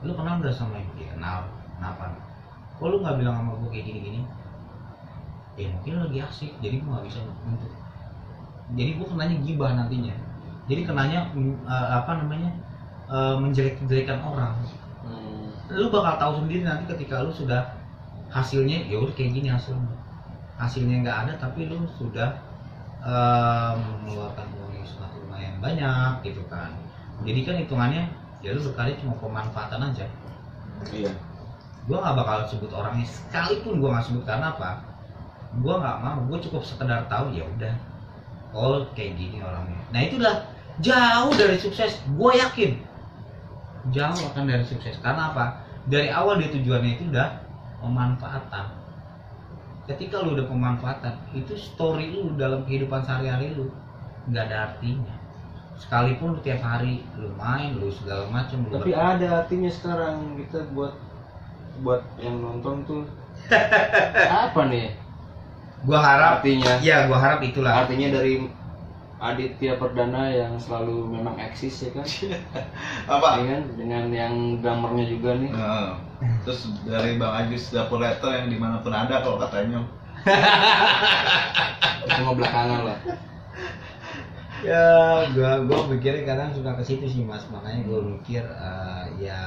S2: Lu kenal nggak sama yang dia? Kenal. Kenapa? Kok lu nggak bilang sama gue kayak gini-gini? Ya mungkin lagi asik, jadi gue nggak bisa untuk, jadi gue kenanya gibah nantinya, jadi kenanya menjelek-jelekan orang. Lu bakal tahu sendiri nanti ketika lu sudah hasilnya, ya udah kayak gini hasilnya nggak ada, tapi lu sudah mengeluarkan uang yang sangat lumayan banyak gitu kan. Jadi kan hitungannya ya lu berkarya cuma pemanfaatan aja.
S3: Iya.
S2: Gua nggak bakal sebut orangnya, sekalipun gua nggak sebut, karena apa? Gua nggak mau, gua cukup sekedar tahu ya udah, oh kayak gini orangnya. Nah itu udah jauh dari sukses, gua yakin jauh akan dari sukses. Karena apa? Dari awal dia tujuannya itu udah pemanfaatan. Ketika lu udah pemanfaatan, itu story lu dalam kehidupan sehari-hari lu nggak ada artinya. Sekalipun lu tiap hari lu main, lu segala macam.
S3: Tapi ada artinya sekarang kita buat yang nonton tuh apa nih?
S2: Gua harap
S3: artinya.
S2: Ya, gua harap itulah.
S3: Artinya dari Aditya Perdana yang selalu memang eksis ya kan?
S1: Apa?
S3: Ya kan? Dengan yang drummernya juga nih.
S1: Terus dari Bang Ajis Dapur Letter yang dimanapun ada kalau katanya.
S3: Cuma belakangan lah.
S2: Ya, gua mikirnya kadang suka ke situ sih mas, makanya gua mikir ya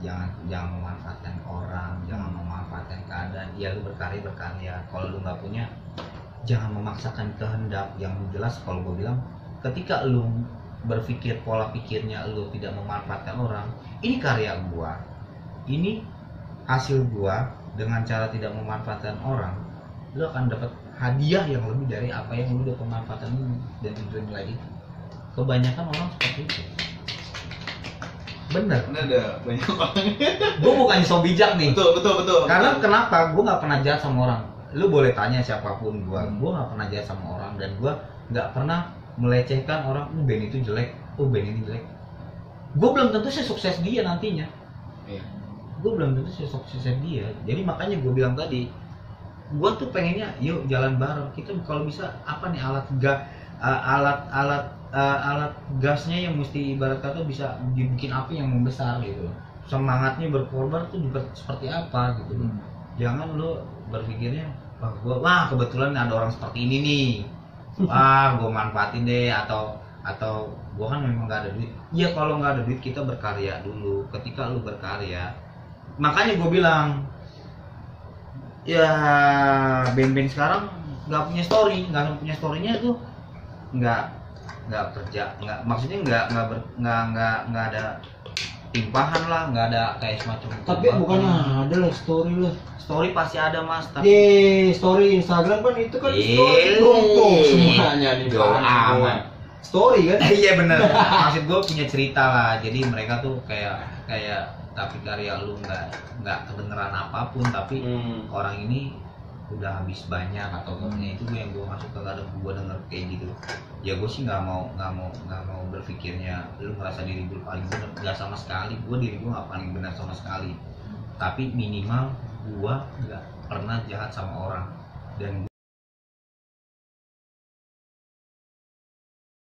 S2: jangan memanfaatkan orang, jangan memanfaatkan keadaan. Ya lu berkarya, kalau lu nggak punya, jangan memaksakan kehendak. Yang jelas kalau gue bilang, ketika lu berpikir pola pikirnya lu tidak memanfaatkan orang, ini karya gua, ini hasil gua, dengan cara tidak memanfaatkan orang, lu akan dapat hadiah yang lebih dari apa yang lu udah pemanfaatan dan tujuan lagi. Kebanyakan orang seperti itu. Bener.
S1: Ini ada banyak orang.
S2: Gue bukannya so bijak nih.
S1: Betul.
S2: Karena kenapa? Gue nggak pernah jahat sama orang. lu boleh tanya siapapun gua nggak pernah jahat sama orang dan gua nggak pernah melecehkan orang. Band itu jelek, band ini jelek. Gua belum tentu sesukses dia nantinya.
S3: Iya.
S2: Gua belum tentu sesukses dia. Jadi makanya gua bilang tadi, gua tuh pengennya yuk jalan bareng. Kita kalau bisa apa nih alat gasnya yang mesti ibarat kata bisa dibikin api yang membesar gitu. Semangatnya berkorban tuh juga seperti apa gitu. Jangan lu berpikirnya wah kebetulan ada orang seperti ini nih, wah gue manfaatin deh, atau gue kan memang gak ada duit. Iya, kalau nggak ada duit kita berkarya dulu. Ketika lu berkarya, makanya gue bilang ya band-band sekarang nggak punya storynya tuh nggak kerja, maksudnya nggak ada timpahan lah, nggak ada kayak semacam.
S3: Tapi bukannya ada lah story
S2: pasti ada mas.
S3: Tapi story Instagram kan itu kan story dongkong semuanya nih
S2: aman.
S3: Story kan?
S2: Iya bener. Maksud gue punya cerita lah. Jadi mereka tuh kayak tapi karya lu nggak kedengeran apapun, tapi orang ini udah habis banyak atau punya itu yang gue masuk ke kadang gue denger kayak gitu. Ya gue sih nggak mau berpikirnya lu merasa diri gue paling benar, nggak sama sekali. Gue diri gue nggak paling benar sama sekali, tapi minimal gue nggak pernah jahat sama orang dan